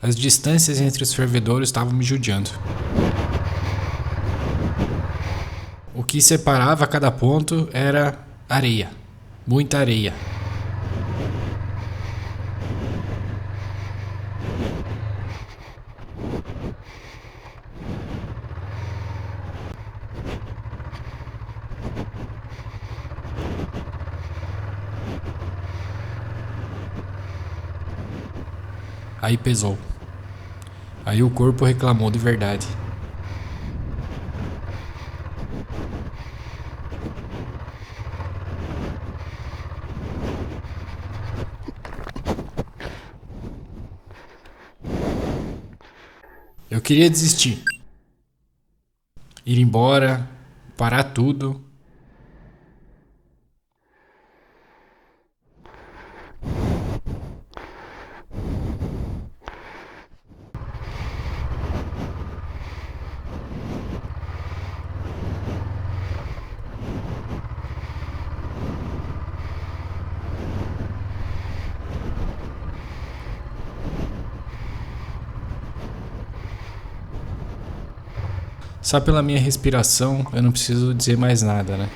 As distâncias entre os fervedouros estavam me judiando. O que separava cada ponto era areia, muita areia. Aí pesou. Aí o corpo reclamou de verdade. Eu queria desistir. Ir embora, parar tudo. Só pela minha respiração eu não preciso dizer mais nada, né?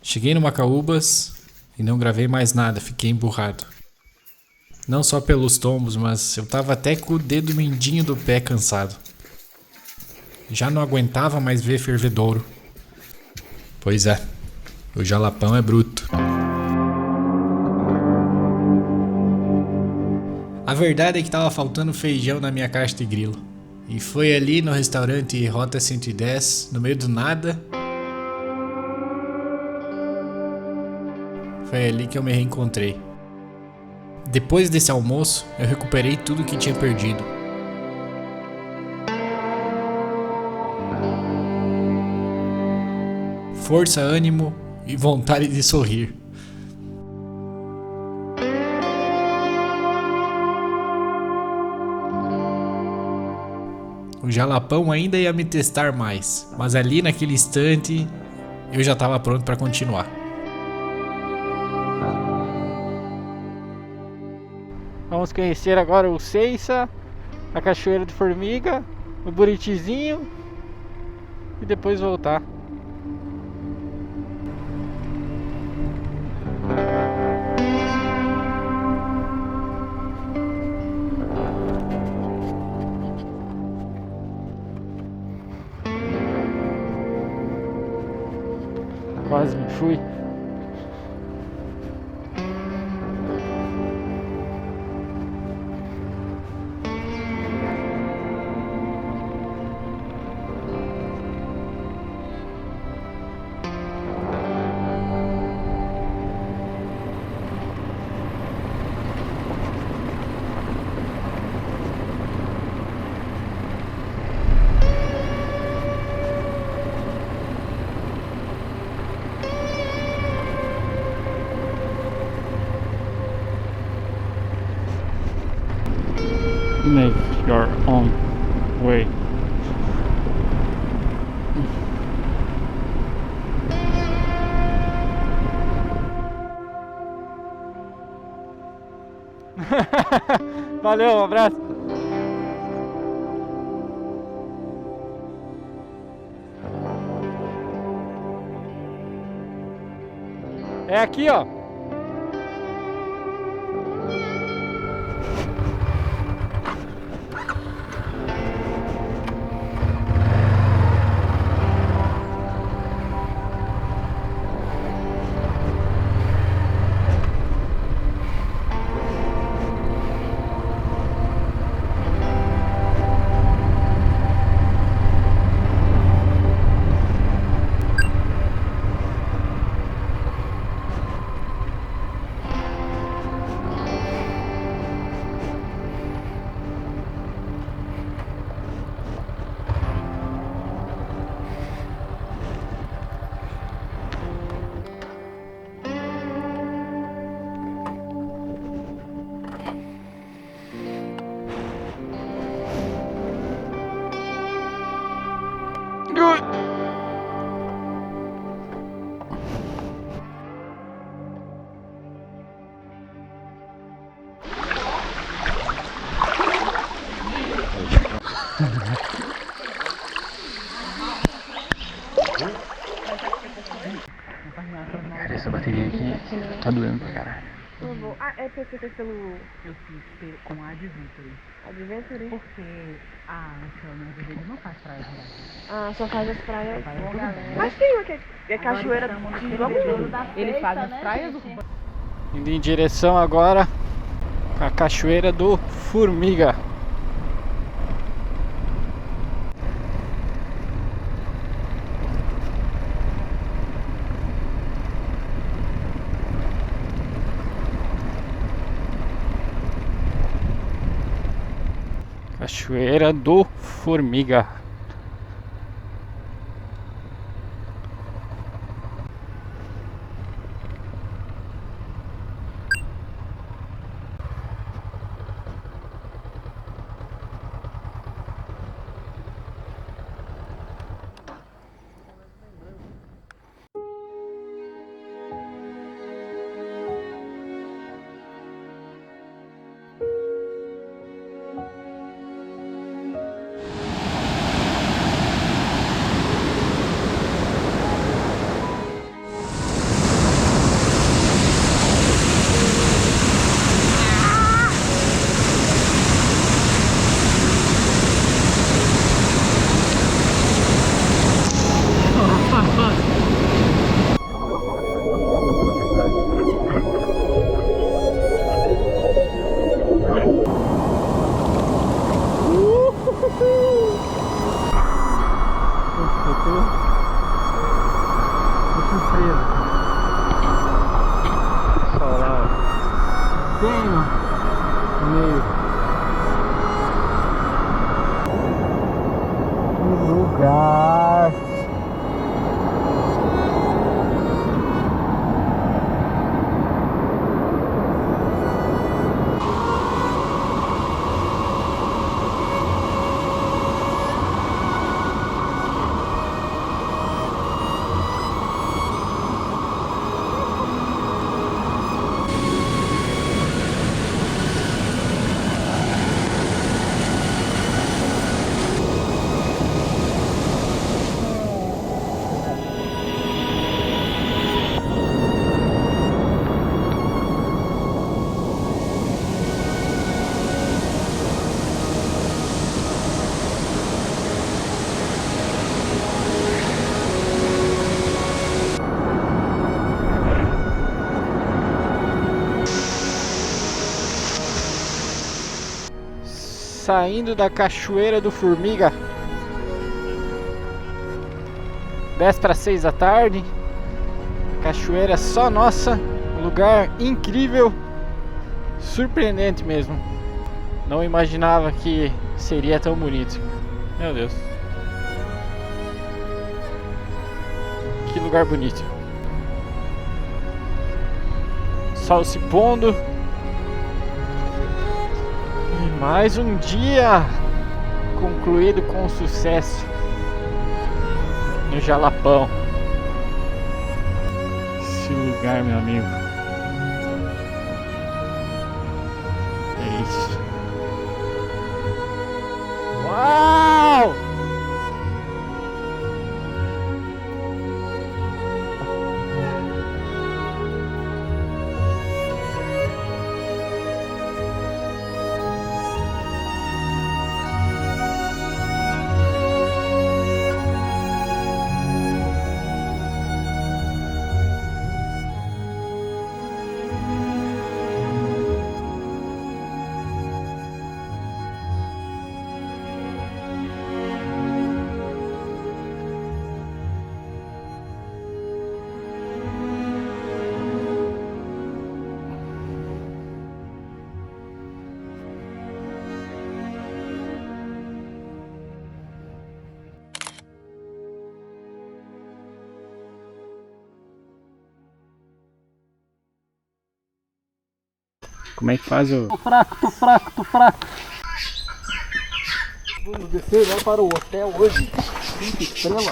Cheguei no Macaúbas e não gravei mais nada, fiquei emburrado. Não só pelos tombos, mas eu tava até com o dedo mindinho do pé cansado. Já não aguentava mais ver fervedouro. Pois é, o jalapão é bruto. A verdade é que tava faltando feijão na minha caixa de grilo. E foi ali no restaurante Rota 110, no meio do nada. Foi ali que eu me reencontrei. Depois desse almoço, eu recuperei tudo que tinha perdido. Força, ânimo e vontade de sorrir. O jalapão ainda ia me testar mais, mas ali naquele instante eu já estava pronto para continuar. Vamos conhecer agora o Ceiça, a Cachoeira de Formiga, o Buritizinho e depois voltar. Quase me fui. Make your own way. Valeu, um abraço. É aqui, ó. Cara, essa bateria aqui tá doendo pra caralho. Ah, é porque você fez pelo... Eu fiz com a Adventure. Adventure? Porque a Luciana dele não faz praia de graça. Ah, só faz as praias. Galera. Mas tem uma que é cachoeira de Vamos. Ele faz as praias urbanas. Indo em direção agora à Cachoeira do Formiga. Cachoeira do Formiga. Saindo da Cachoeira do Formiga, 10 para 6 da tarde. Cachoeira só nossa, um lugar incrível, surpreendente mesmo. Não imaginava que seria tão bonito. Meu Deus, que lugar bonito. Sol se pondo. Mais um dia concluído com sucesso no Jalapão. Esse lugar, meu amigo, é isso. Uau! Como é que faz o... Tô fraco. Vamos descer lá para o hotel hoje. 5 estrelas.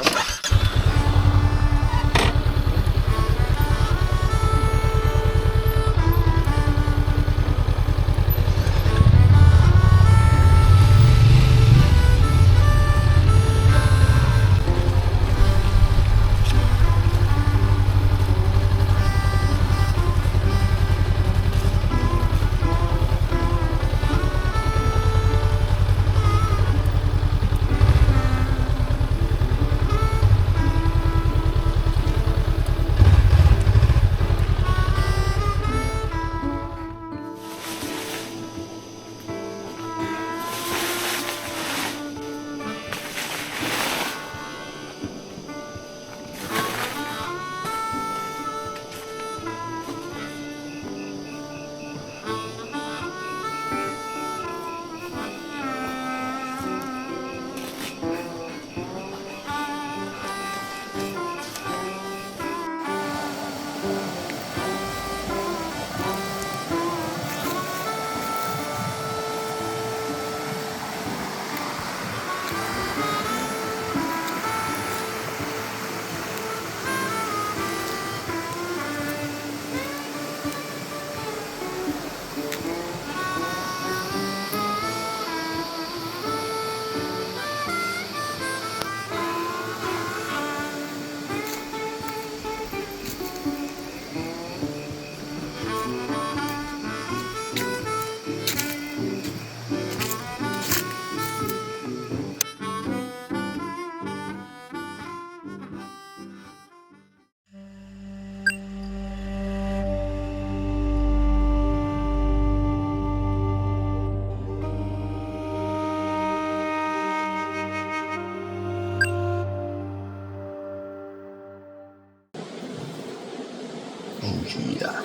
vida.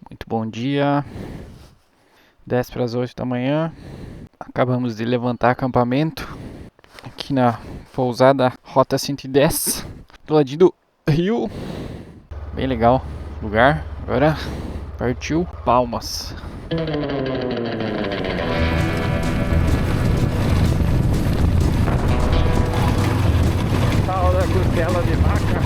Muito bom dia. 10 para as 8 da manhã. Acabamos de levantar acampamento aqui na pousada Rota 110, do ladinho do rio. Bem legal o lugar. Agora partiu Palmas. Tal da costela de vaca.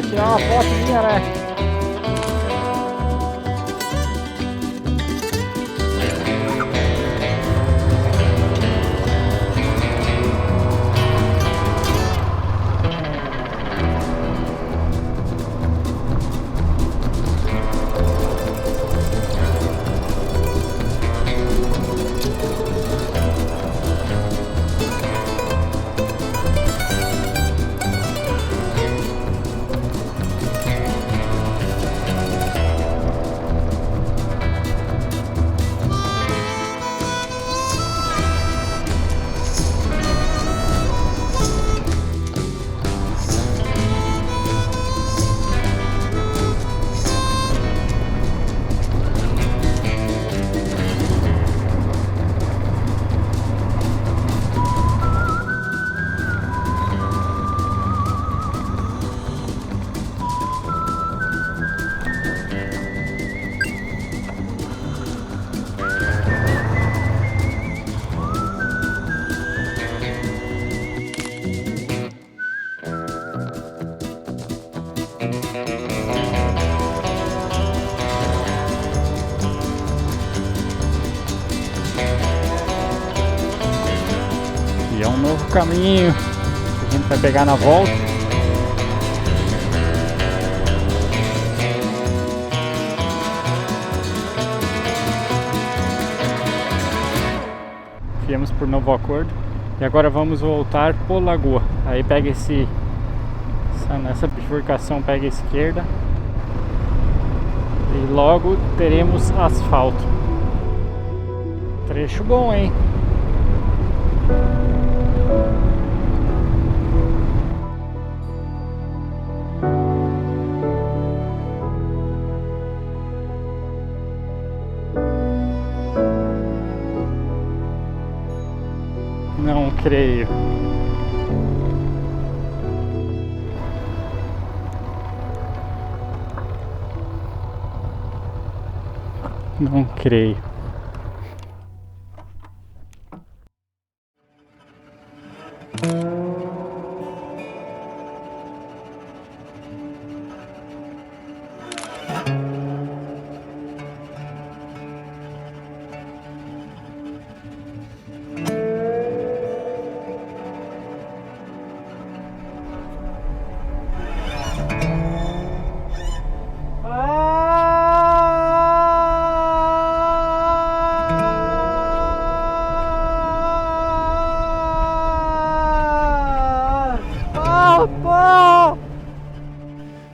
Tirar uma foto minha, né? E é um novo caminho que a gente vai pegar na volta. Viemos por Novo Acordo e agora vamos voltar por Lagoa. Aí pega nessa bifurcação pega a esquerda e logo teremos asfalto. Trecho bom, hein? Não creio. Não creio.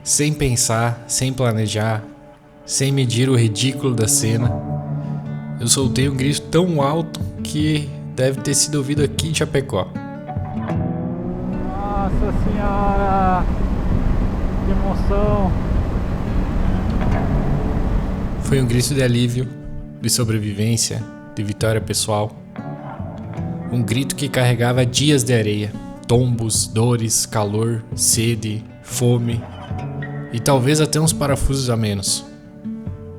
Sem pensar, sem planejar, sem medir o ridículo da cena, eu soltei um grito tão alto que deve ter sido ouvido aqui em Chapecó. Nossa Senhora! Que emoção! Foi um grito de alívio, de sobrevivência, de vitória pessoal. Um grito que carregava dias de areia, tombos, dores, calor, sede, fome E talvez até uns parafusos a menos.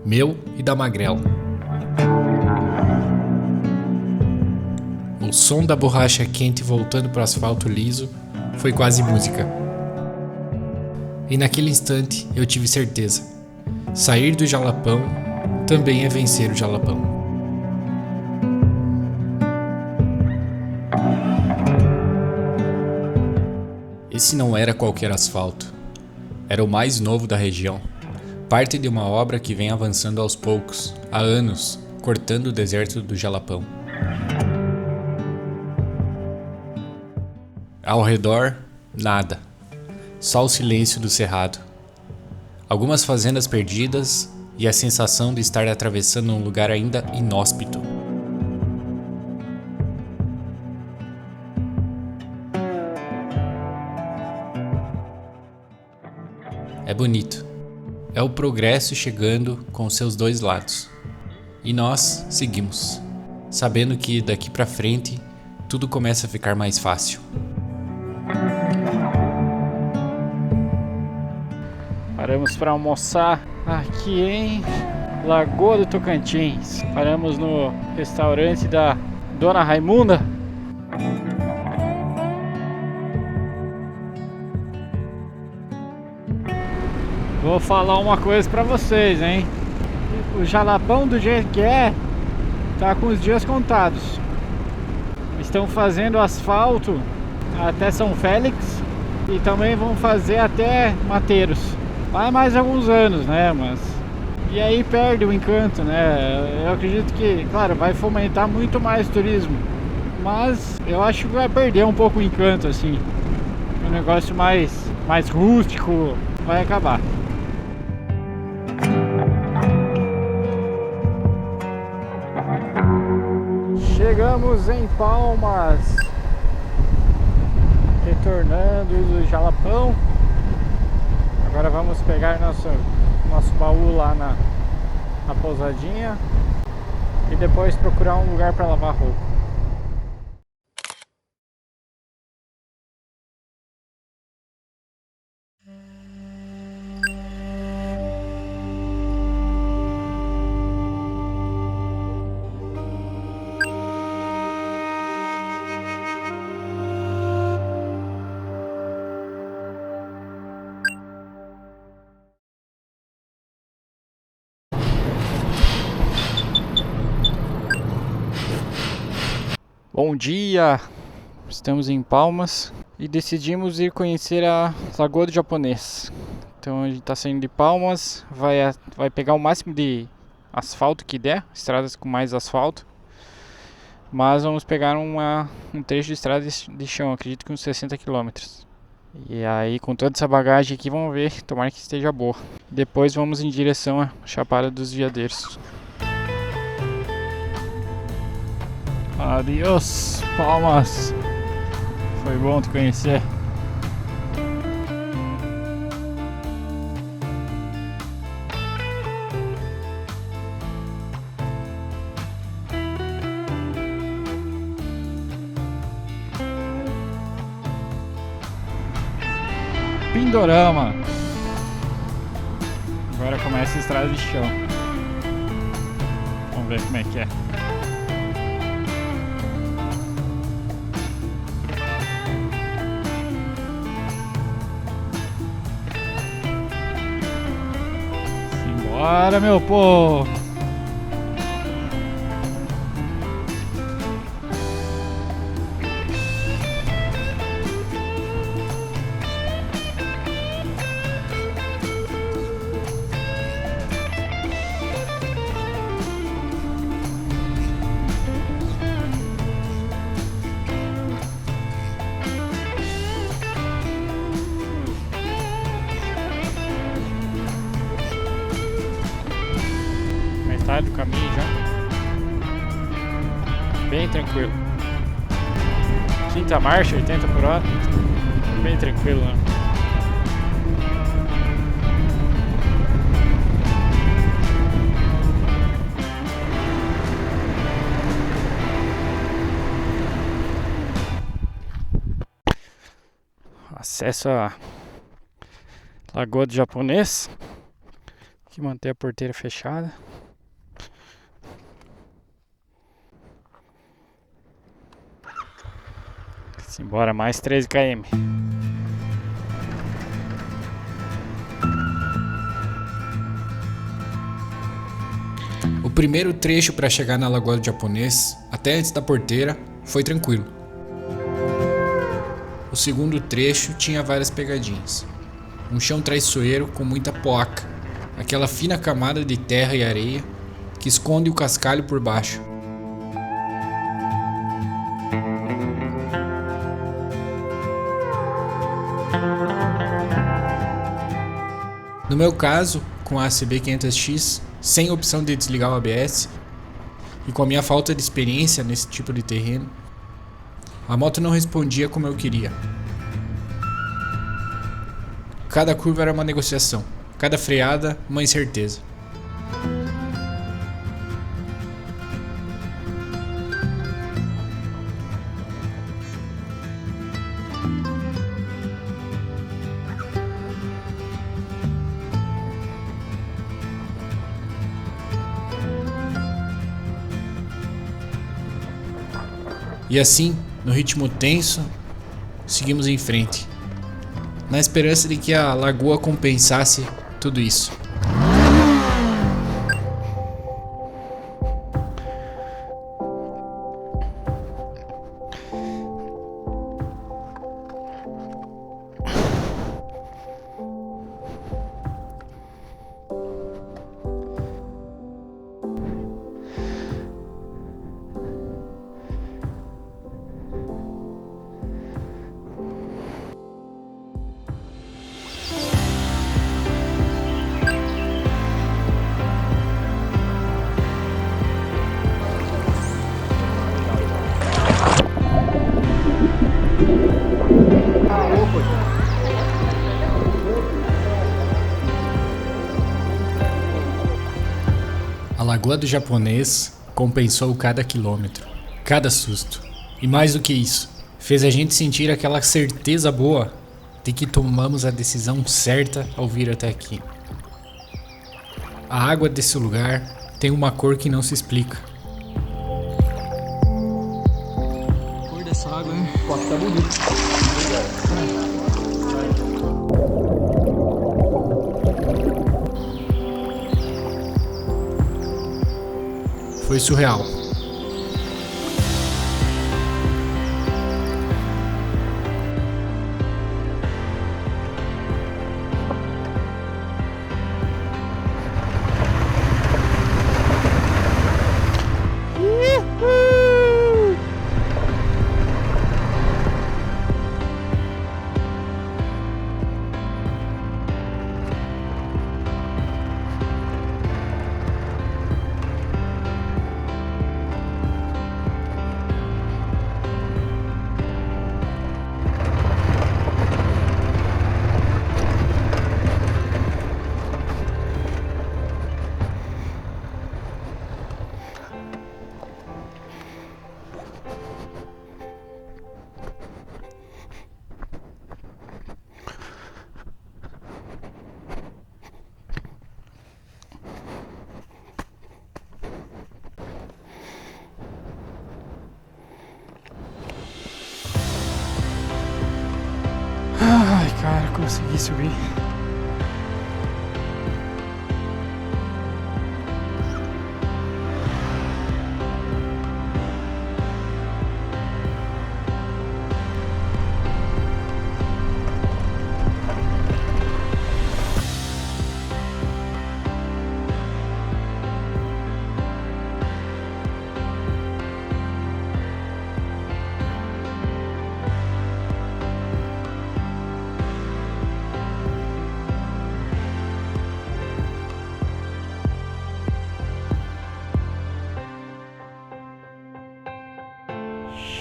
Meu e da Magrela. O som da borracha quente voltando para o asfalto liso foi quase música. E naquele instante eu tive certeza. Sair do jalapão também é vencer o jalapão. Esse não era qualquer asfalto. Era o mais novo da região. Parte de uma obra que vem avançando aos poucos, há anos, cortando o deserto do Jalapão. Ao redor, nada. Só o silêncio do cerrado. Algumas fazendas perdidas e a sensação de estar atravessando um lugar ainda inóspito. É bonito. É o progresso chegando com seus dois lados. E nós seguimos, sabendo que daqui pra frente tudo começa a ficar mais fácil. Paramos para almoçar aqui em Lagoa do Tocantins. Paramos no restaurante da Dona Raimunda. Vou falar uma coisa pra vocês, hein? O Jalapão do jeito que tá com os dias contados. Estão fazendo asfalto até São Félix e também vão fazer até Mateiros. Vai mais alguns anos, né? Mas e aí perde o encanto, né? Eu acredito que, claro, vai fomentar muito mais turismo, mas eu acho que vai perder um pouco o encanto, assim. Um negócio mais rústico vai acabar. Chegamos em Palmas, retornando do Jalapão. Agora vamos pegar nosso baú lá na pousadinha e depois procurar um lugar para lavar roupa. Bom dia! Estamos em Palmas e decidimos ir conhecer a Lagoa do Japonês. Então a gente está saindo de Palmas, vai pegar o máximo de asfalto que der, estradas com mais asfalto. Mas vamos pegar um trecho de estrada de chão, acredito que uns 60 km. E aí com toda essa bagagem aqui vamos ver, tomara que esteja boa. Depois vamos em direção à Chapada dos Veadeiros. Adiós, Palmas. Foi bom te conhecer. Pindorama. Agora começa a estrada de chão. Vamos ver como é que é. Bora, meu povo! Do caminho já, bem tranquilo. Quinta marcha, 80 por hora, bem tranquilo, né? Acesso à Lagoa do Japonês. Aqui manter a porteira fechada. Simbora, mais 13 km. O primeiro trecho para chegar na Lagoa do Japonês, até antes da porteira, foi tranquilo. O segundo trecho tinha várias pegadinhas. Um chão traiçoeiro com muita poaca, aquela fina camada de terra e areia que esconde o cascalho por baixo. No meu caso, com a CB 500X, sem opção de desligar o ABS e com a minha falta de experiência nesse tipo de terreno, a moto não respondia como eu queria. Cada curva era uma negociação, cada freada uma incerteza. E assim, no ritmo tenso, seguimos em frente, na esperança de que a lagoa compensasse tudo isso. A Lagoa do Japonês compensou cada quilômetro, cada susto. E mais do que isso, fez a gente sentir aquela certeza boa de que tomamos a decisão certa ao vir até aqui. A água desse lugar tem uma cor que não se explica. A cor dessa água, hein? Pô, tá bonito. Foi surreal. Ai, cara, consegui subir.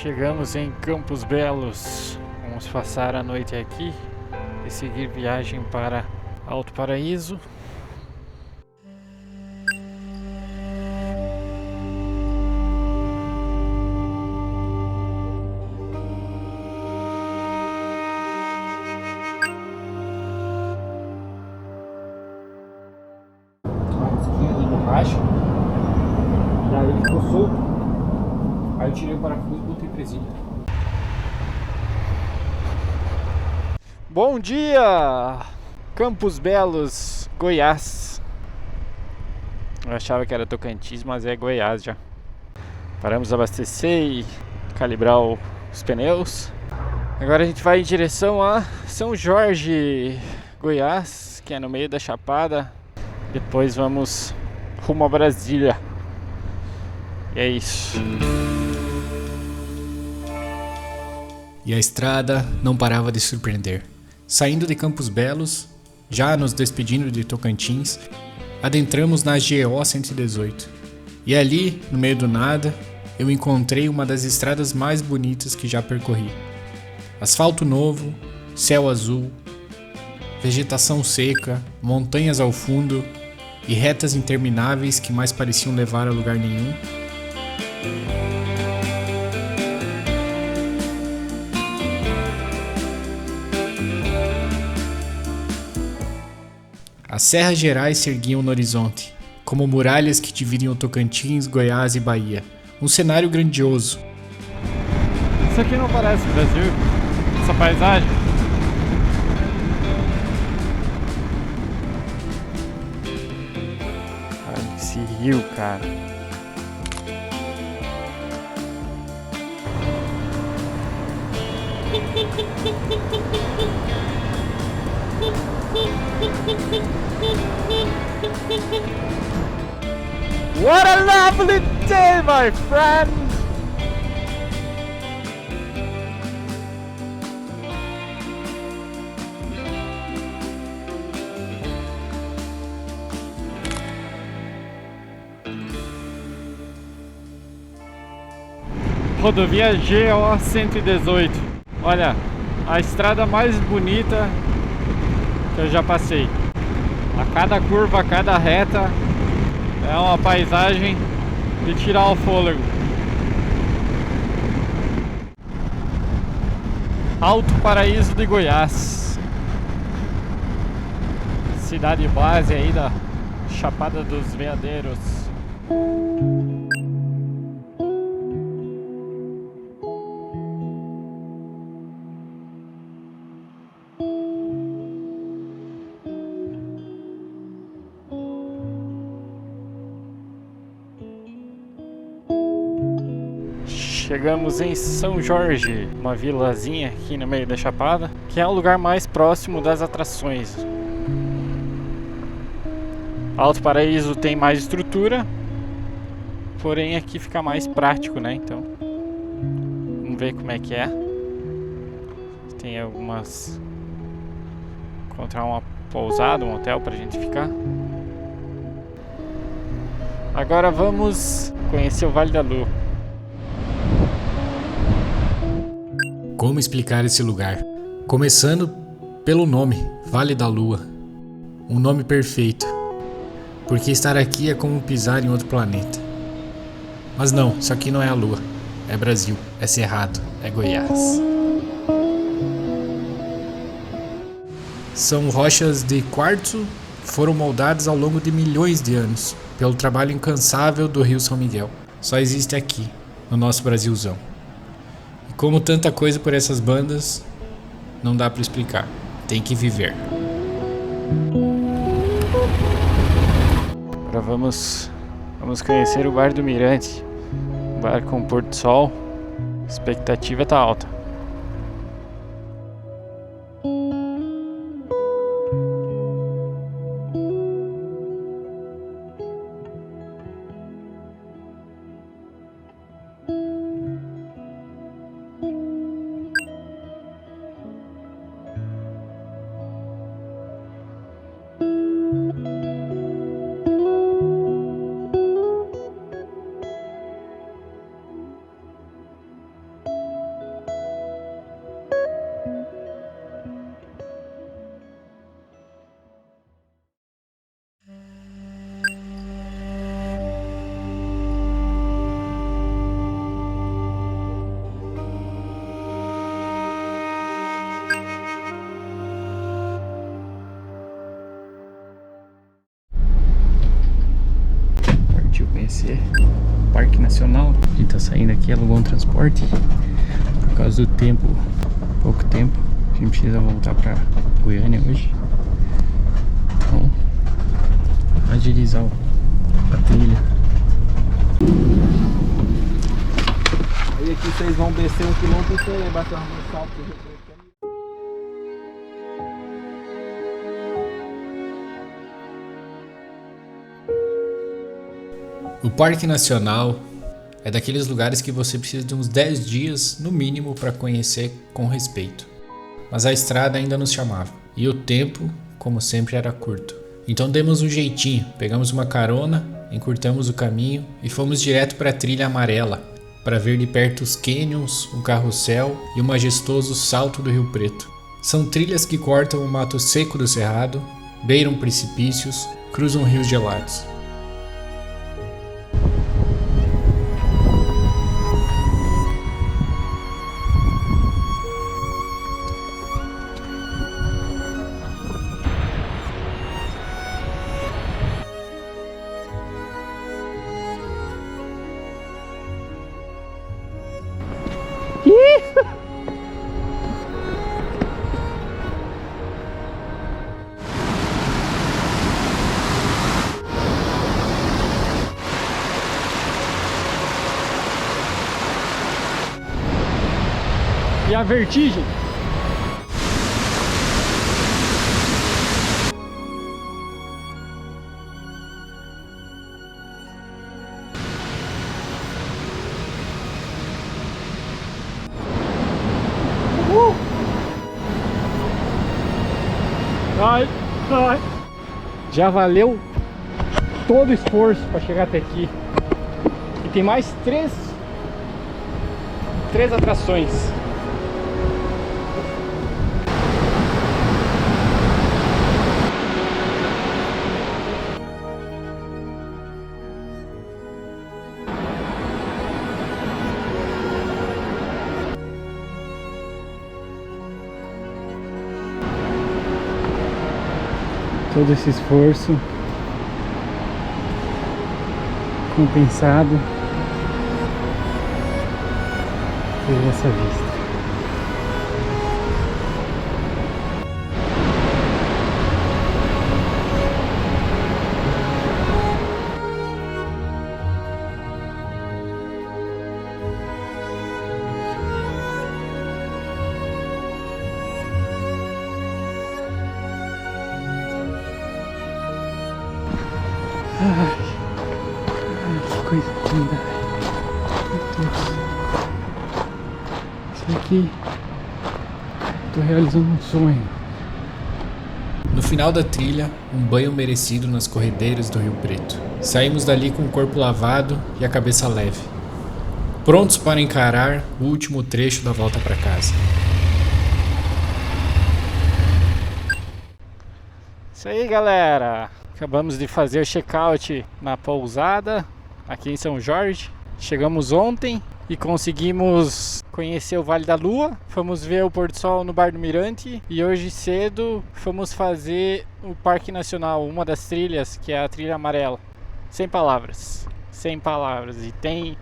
Chegamos em Campos Belos. Vamos passar a noite aqui e seguir viagem para Alto Paraíso. ficou solto. Aí eu tirei o parafuso e botei presilha. Bom dia! Campos Belos, Goiás. Eu achava que era Tocantins, mas é Goiás já. Paramos abastecer e calibrar os pneus. Agora a gente vai em direção a São Jorge, Goiás, que é no meio da Chapada. Depois vamos rumo a Brasília. E é isso. E a estrada não parava de surpreender. Saindo de Campos Belos, já nos despedindo de Tocantins, adentramos na GO 118. E ali, no meio do nada, eu encontrei uma das estradas mais bonitas que já percorri. Asfalto novo, céu azul, vegetação seca, montanhas ao fundo e retas intermináveis que mais pareciam levar a lugar nenhum. As Serras Gerais se erguiam no horizonte, como muralhas que dividem o Tocantins, Goiás e Bahia. Um cenário grandioso. Isso aqui não parece Brasil? Essa paisagem? Olha esse rio, cara. What a lovely day, my friend! Rodovia GO 118. Olha, a estrada mais bonita que eu já passei. A cada curva, a cada reta é uma paisagem de tirar o fôlego. Alto Paraíso de Goiás, cidade base aí da Chapada dos Veadeiros. Chegamos em São Jorge, uma vilazinha aqui no meio da Chapada, que é o lugar mais próximo das atrações. Alto Paraíso tem mais estrutura, porém aqui fica mais prático, né? Então, vamos ver como é que é. Tem algumas... encontrar uma pousada, um hotel pra gente ficar. Agora vamos conhecer o Vale da Lua. Como explicar esse lugar? Começando pelo nome, Vale da Lua. Um nome perfeito. Porque estar aqui é como pisar em outro planeta. Mas não, isso aqui não é a Lua. É Brasil, é Cerrado, é Goiás. São rochas de quartzo que foram moldadas ao longo de milhões de anos pelo trabalho incansável do Rio São Miguel. Só existe aqui, no nosso Brasilzão. Como tanta coisa por essas bandas, não dá pra explicar. Tem que viver. Agora vamos conhecer o Bar do Mirante. Bar com pôr do sol. A expectativa tá alta. Parque Nacional. A gente tá saindo aqui, alugou um transporte. Por causa do tempo, pouco tempo. A gente precisa voltar pra Goiânia hoje. Então, agilizar a trilha. Aí aqui vocês vão descer 1 km e você vai bater um salto. O Parque Nacional é daqueles lugares que você precisa de uns 10 dias no mínimo para conhecer com respeito. Mas a estrada ainda nos chamava e o tempo, como sempre, era curto. Então demos um jeitinho, pegamos uma carona, encurtamos o caminho e fomos direto para a Trilha Amarela para ver de perto os canyons, o carrossel e o majestoso Salto do Rio Preto. São trilhas que cortam o mato seco do cerrado, beiram precipícios, cruzam rios gelados. E a vertigem? Ai, ai. Já valeu todo o esforço para chegar até aqui. E tem mais três atrações. Todo esse esforço compensado por essa vista. Ai, que coisa linda. Meu Deus. Isso aqui, tô realizando um sonho. No final da trilha, um banho merecido nas corredeiras do Rio Preto. Saímos dali com o corpo lavado e a cabeça leve, prontos para encarar o último trecho da volta para casa. Isso aí, galera. Acabamos de fazer o check-out na pousada aqui em São Jorge. Chegamos ontem e conseguimos conhecer o Vale da Lua. Fomos ver o pôr do sol no Bar do Mirante e hoje cedo fomos fazer o Parque Nacional, uma das trilhas, que é a Trilha Amarela. Sem palavras, sem palavras. E tem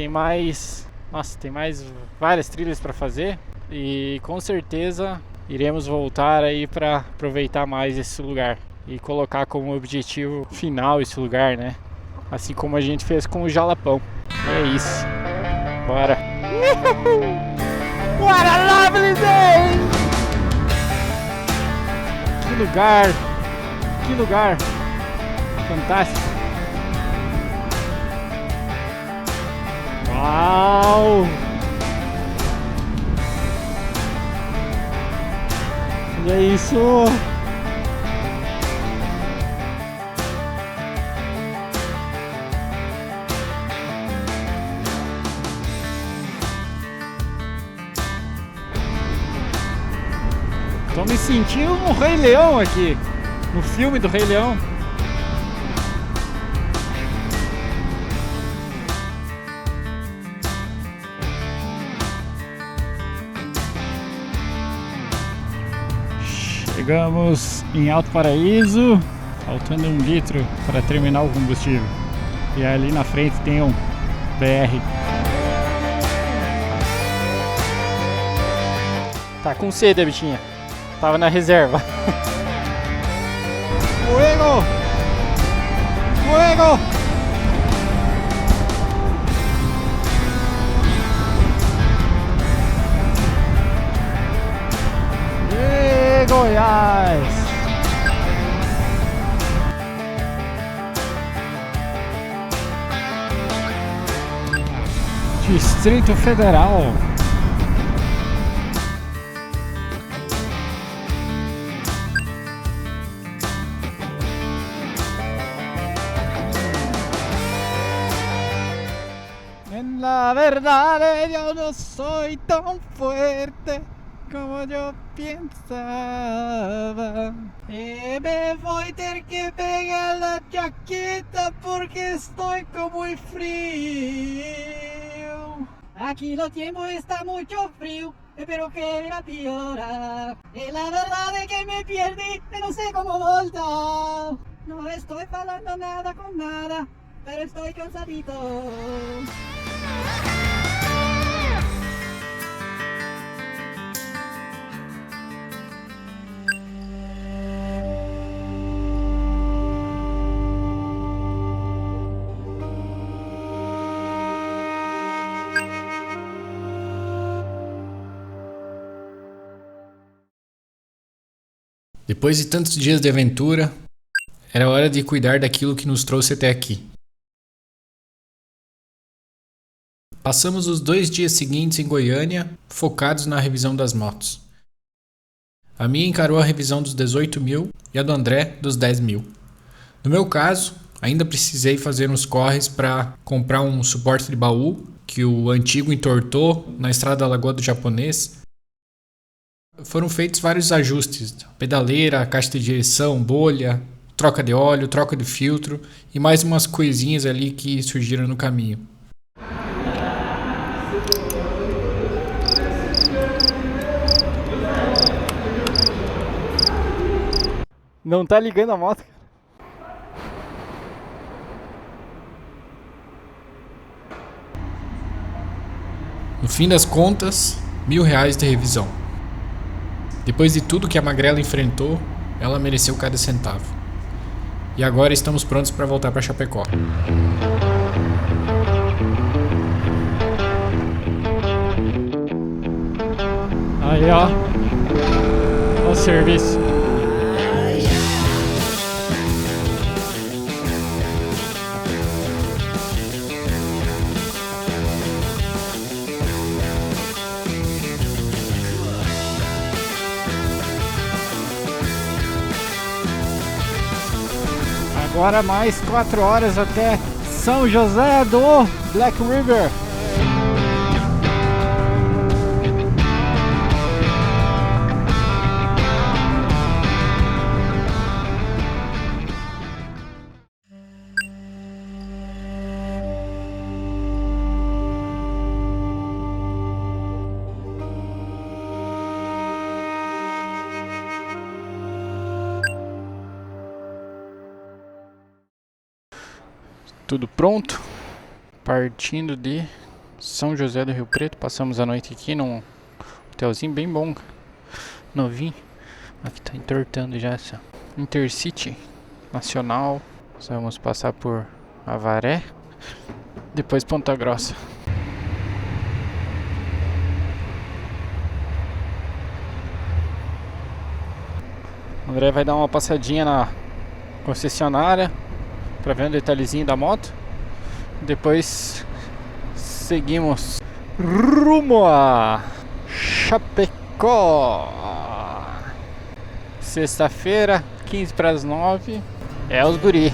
mais, nossa, tem mais várias trilhas para fazer e com certeza iremos voltar aí para aproveitar mais esse lugar e colocar como objetivo final esse lugar, né? Assim como a gente fez com o Jalapão. E é isso. Bora! What a lovely day! Que lugar fantástico! Uau! Olha isso! Tô me sentindo um Rei Leão aqui, no filme do Rei Leão. Chegamos em Alto Paraíso, faltando 1 litro para terminar o combustível. E ali na frente tem um BR. Tá com sede a bichinha. Tava na reserva. Fuego! Fuego! E Goiás! Distrito Federal. En la verdad yo no soy tan fuerte como yo pensaba. Me voy a tener que pegar la chaqueta porque estoy como muy frío. Aquí los tiempos está mucho frío, espero que la piora. La verdad es que me perdí, no sé cómo voltar. No estoy hablando nada con nada, pero estoy cansadito. Depois de tantos dias de aventura, era hora de cuidar daquilo que nos trouxe até aqui. Passamos os 2 dias seguintes em Goiânia, focados na revisão das motos. A minha encarou a revisão dos 18.000 e a do André dos 10.000. No meu caso, ainda precisei fazer uns corres para comprar um suporte de baú, que o antigo entortou na estrada da Lagoa do Japonês. Foram feitos vários ajustes, pedaleira, caixa de direção, bolha, troca de óleo, troca de filtro e mais umas coisinhas ali que surgiram no caminho. Não tá ligando a moto, cara. No fim das contas, R$1.000 de revisão. Depois de tudo que a Magrela enfrentou, ela mereceu cada centavo. E agora estamos prontos para voltar para Chapecó. Aí, ó. Ó o serviço. Agora mais 4 horas até São José do Black River. Tudo pronto, partindo de São José do Rio Preto. Passamos a noite aqui num hotelzinho bem bom, novinho. Aqui tá entortando já essa Intercity Nacional. Vamos passar por Avaré, depois Ponta Grossa. O André vai dar uma passadinha na concessionária para ver um detalhezinho da moto. Depois seguimos rumo a Chapecó. Sexta-feira, 15 para as 9. É os guri.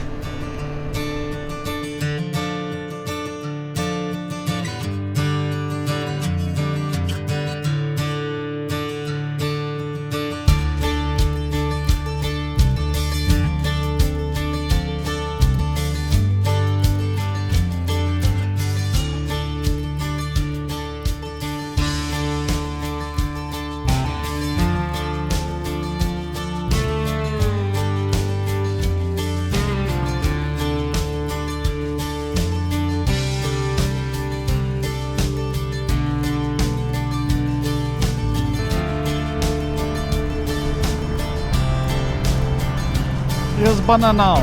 bananão.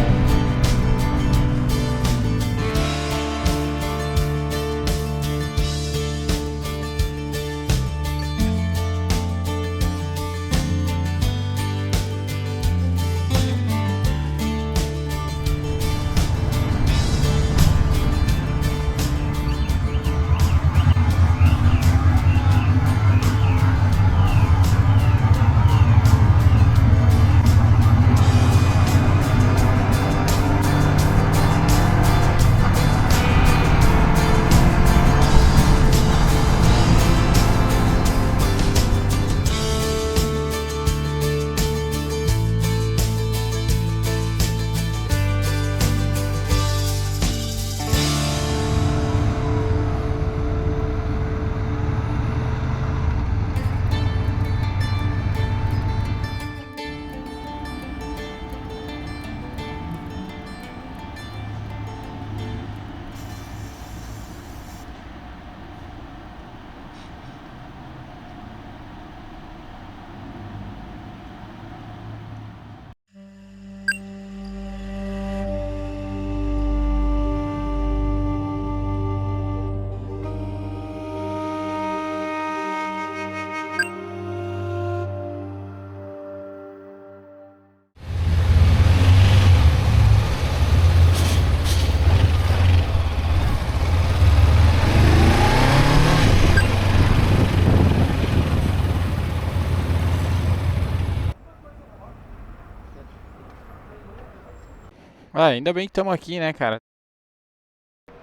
Ainda bem que estamos aqui, né, cara?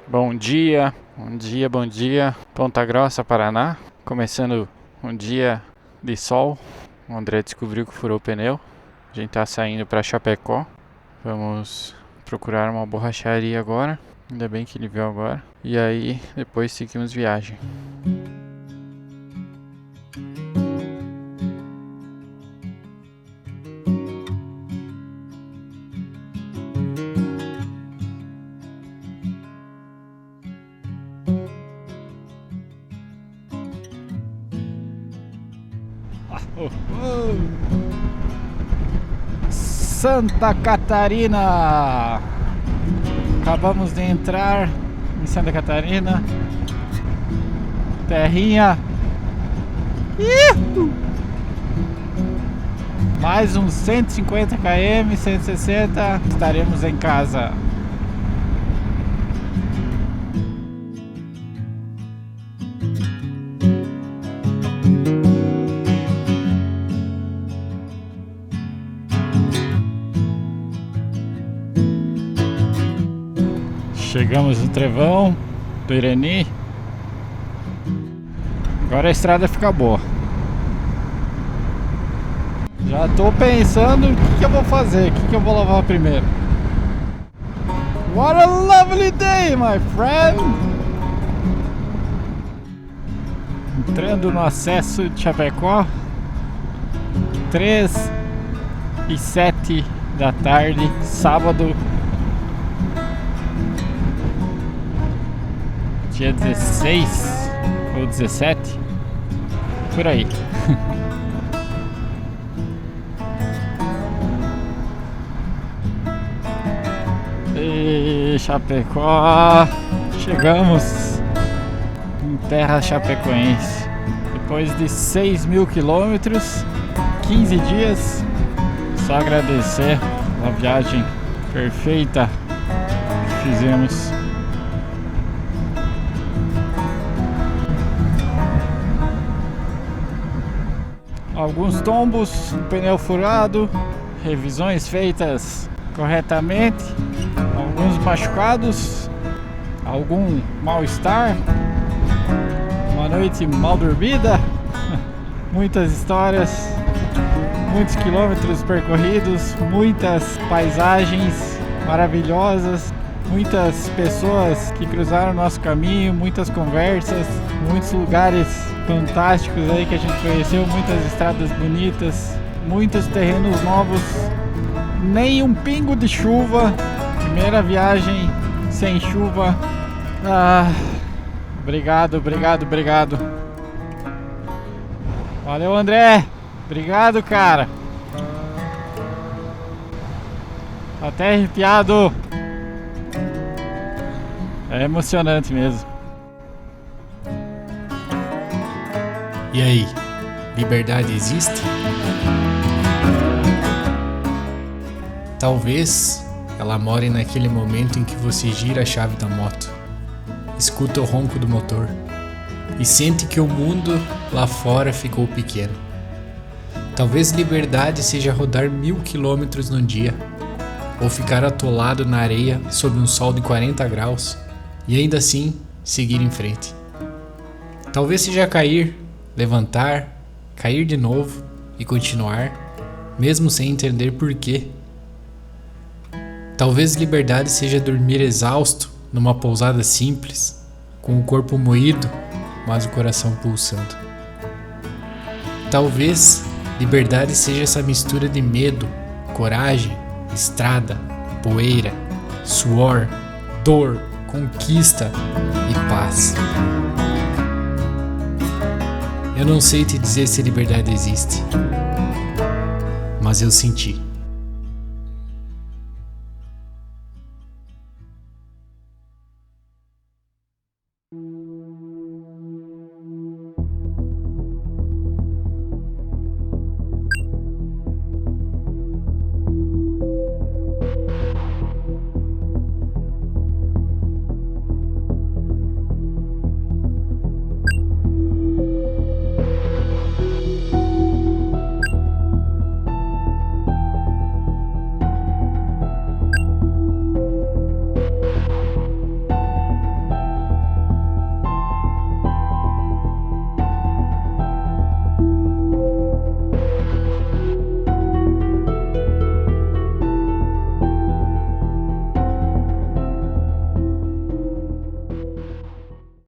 Bom dia, bom dia, bom dia. Ponta Grossa, Paraná. Começando um dia de sol. O André descobriu que furou o pneu. A gente tá saindo para Chapecó. Vamos procurar uma borracharia agora. Ainda bem que ele veio agora. E aí, depois seguimos viagem. Santa Catarina! Acabamos de entrar em Santa Catarina. Terrinha. Mais uns 150 km, 160, estaremos em casa. Chegamos no Trevão do Irani. Agora a estrada fica boa. Já tô pensando o que eu vou fazer, o que eu vou lavar primeiro. What a lovely day, my friend! Entrando no acesso de Chapecó, 3h07 da tarde, sábado, dia 16 ou 17, por aí. E Chapecó, chegamos em terra chapecoense. Depois de 6.000 quilômetros, 15 dias, só agradecer a viagem perfeita que fizemos. Alguns tombos, um pneu furado, revisões feitas corretamente, alguns machucados, algum mal-estar, uma noite mal dormida, muitas histórias, muitos quilômetros percorridos, muitas paisagens maravilhosas, muitas pessoas que cruzaram nosso caminho, muitas conversas, muitos lugares fantásticos aí que a gente conheceu, muitas estradas bonitas, muitos terrenos novos, nem um pingo de chuva, primeira viagem sem chuva. Obrigado, obrigado, obrigado. Valeu, André, obrigado, cara. Até arrepiado. É emocionante mesmo. E aí, liberdade existe? Talvez ela more naquele momento em que você gira a chave da moto, escuta o ronco do motor e sente que o mundo lá fora ficou pequeno. Talvez liberdade seja rodar 1000 quilômetros num dia, ou ficar atolado na areia sob um sol de 40 graus e ainda assim seguir em frente. Talvez seja cair, levantar, cair de novo e continuar, mesmo sem entender por quê. Talvez liberdade seja dormir exausto numa pousada simples, com o corpo moído, mas o coração pulsando. Talvez liberdade seja essa mistura de medo, coragem, estrada, poeira, suor, dor, conquista e paz. Eu não sei te dizer se liberdade existe, mas eu senti.